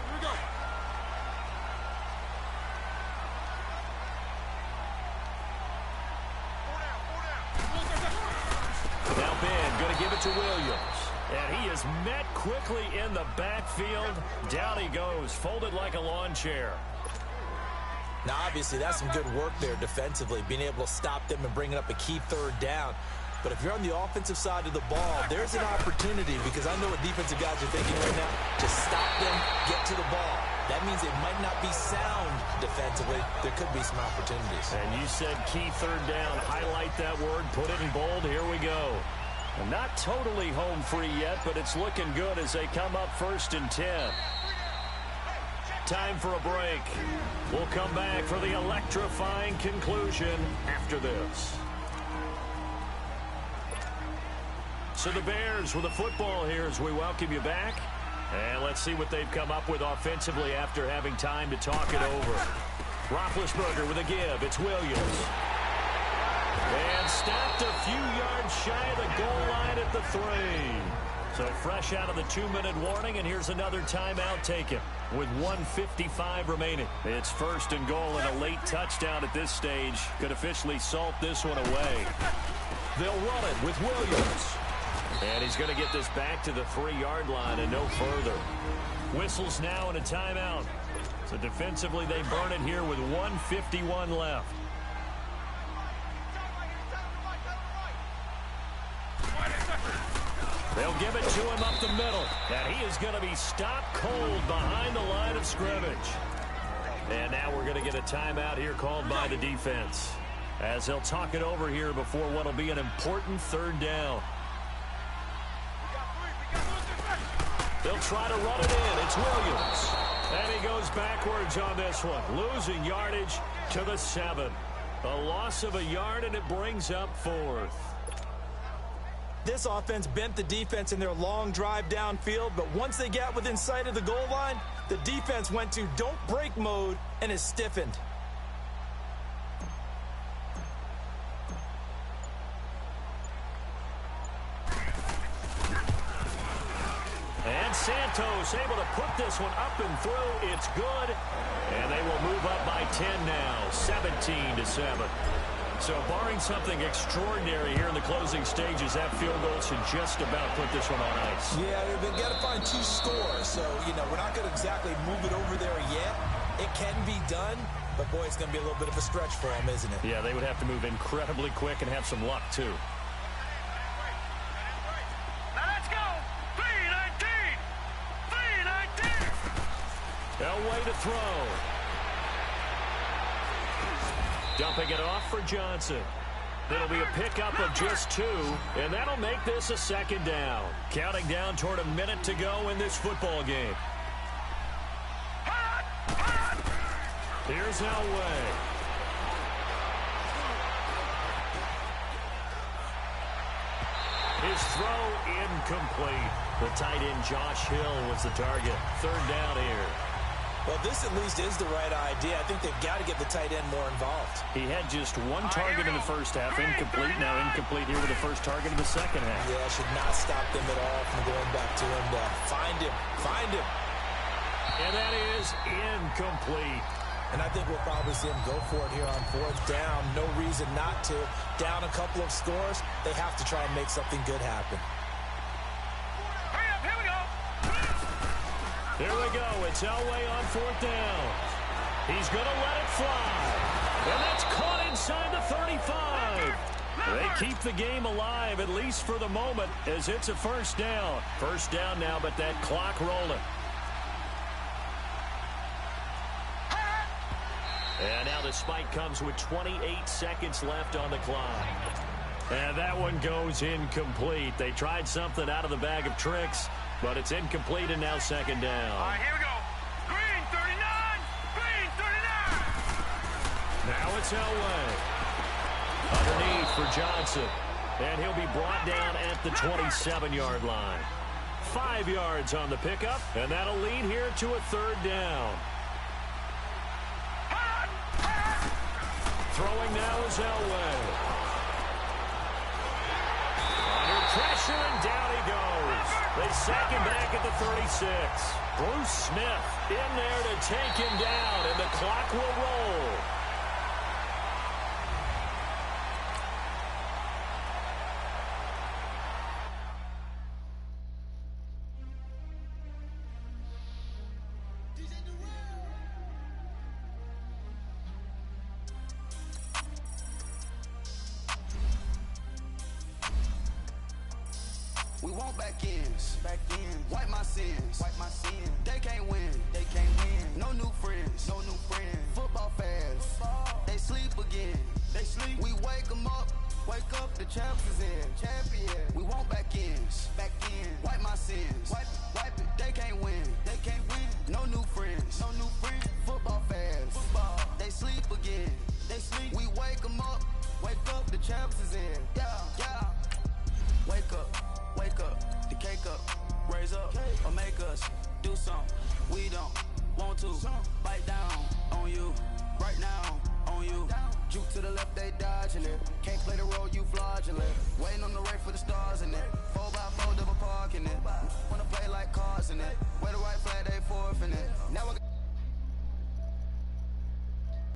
Here we go. Now Ben going to give it to Williams. And he is met quickly in the backfield. Down he goes, folded like a lawn chair. Now, obviously, that's some good work there defensively, being able to stop them and bringing up a key third down. But if you're on the offensive side of the ball, there's an opportunity, because I know what defensive guys are thinking right now, to stop them, get to the ball. That means it might not be sound defensively. There could be some opportunities. And you said key third down. Highlight that word, put it in bold. Here we go. Not totally home free yet, but it's looking good as they come up 1st and 10. Time for a break. We'll come back for the electrifying conclusion after this. So the Bears with the football here as we welcome you back. And let's see what they've come up with offensively after having time to talk it over. Roethlisberger with a give. It's Williams. And stopped a few yards shy of the goal line at the 3. So fresh out of the 2-minute warning, and here's another timeout taken with 1:55 remaining. It's 1st and goal, and a late touchdown at this stage could officially salt this one away. They'll run it with Williams. And he's going to get this back to the 3-yard line and no further. Whistles now and a timeout. So defensively, they burn it here with 1:51 left. They'll give it to him up the middle. And he is going to be stopped cold behind the line of scrimmage. And now we're going to get a timeout here called by the defense, as they'll talk it over here before what will be an important 3rd down. They'll try to run it in. It's Williams. And he goes backwards on this one, losing yardage to the 7. A loss of a yard, and it brings up 4th. This offense bent the defense in their long drive downfield, but once they got within sight of the goal line, the defense went to don't break mode and is stiffened. And Santos able to put this one up and through. It's good. And they will move up by 10 now, 17-7. So barring something extraordinary here in the closing stages, that field goal should just about put this one on ice. Yeah, they've got to find 2 scores. So, we're not going to exactly move it over there yet. It can be done, But, boy, it's going to be a little bit of a stretch for them, isn't it? Yeah, they would have to move incredibly quick and have some luck, too. Now let's go. 3-19. 3-19. Elway to throw. Dumping it off for Johnson. It'll be a pickup of just 2, and that'll make this a second down. Counting down toward a minute to go in this football game. Here's Elway. His throw incomplete. The tight end Josh Hill was the target. Third down here. Well, this at least is the right idea. I think they've got to get the tight end more involved. He had just 1 target in the first half. Incomplete. Now incomplete here with the first target in the second half. Yeah, should not stop them at all from going back to him to find him. Find him. And that is incomplete. And I think we'll probably see him go for it here on 4th down. No reason not to. Down a couple of scores, they have to try and make something good happen. Hurry up, here we go. Here we go. It's Elway on 4th down. He's going to let it fly. And that's caught inside the 35. They keep the game alive, at least for the moment, as it's a first down. First down now, but that clock rolling. And now the spike comes with 28 seconds left on the clock. And that one goes incomplete. They tried something out of the bag of tricks, but it's incomplete and now second down. All right, here we go. Green 39. Green 39. Now it's Elway. Underneath for Johnson. And he'll be brought down at the 27-yard line. 5 yards on the pickup, and that'll lead here to a third down. Throwing now is Elway. Under pressure, and down he goes. They sack him back at the 36. Bruce Smith in there to take him down, and the clock will roll. We want back ends. Wipe my sins. They can't win. No new friends. Football fans. They sleep again. We wake them up. The champs is in. We want back ends. Wipe my sins. Wipe it. They can't win. No new friends. Football fans. They sleep again. We wake them up. The champs is in. Yeah. Wake up, the cake up, raise up, or make us do something we don't want to. Bite down on you, right now on you. Juke to the left, they dodging it. Can't play the role, you fraudulent.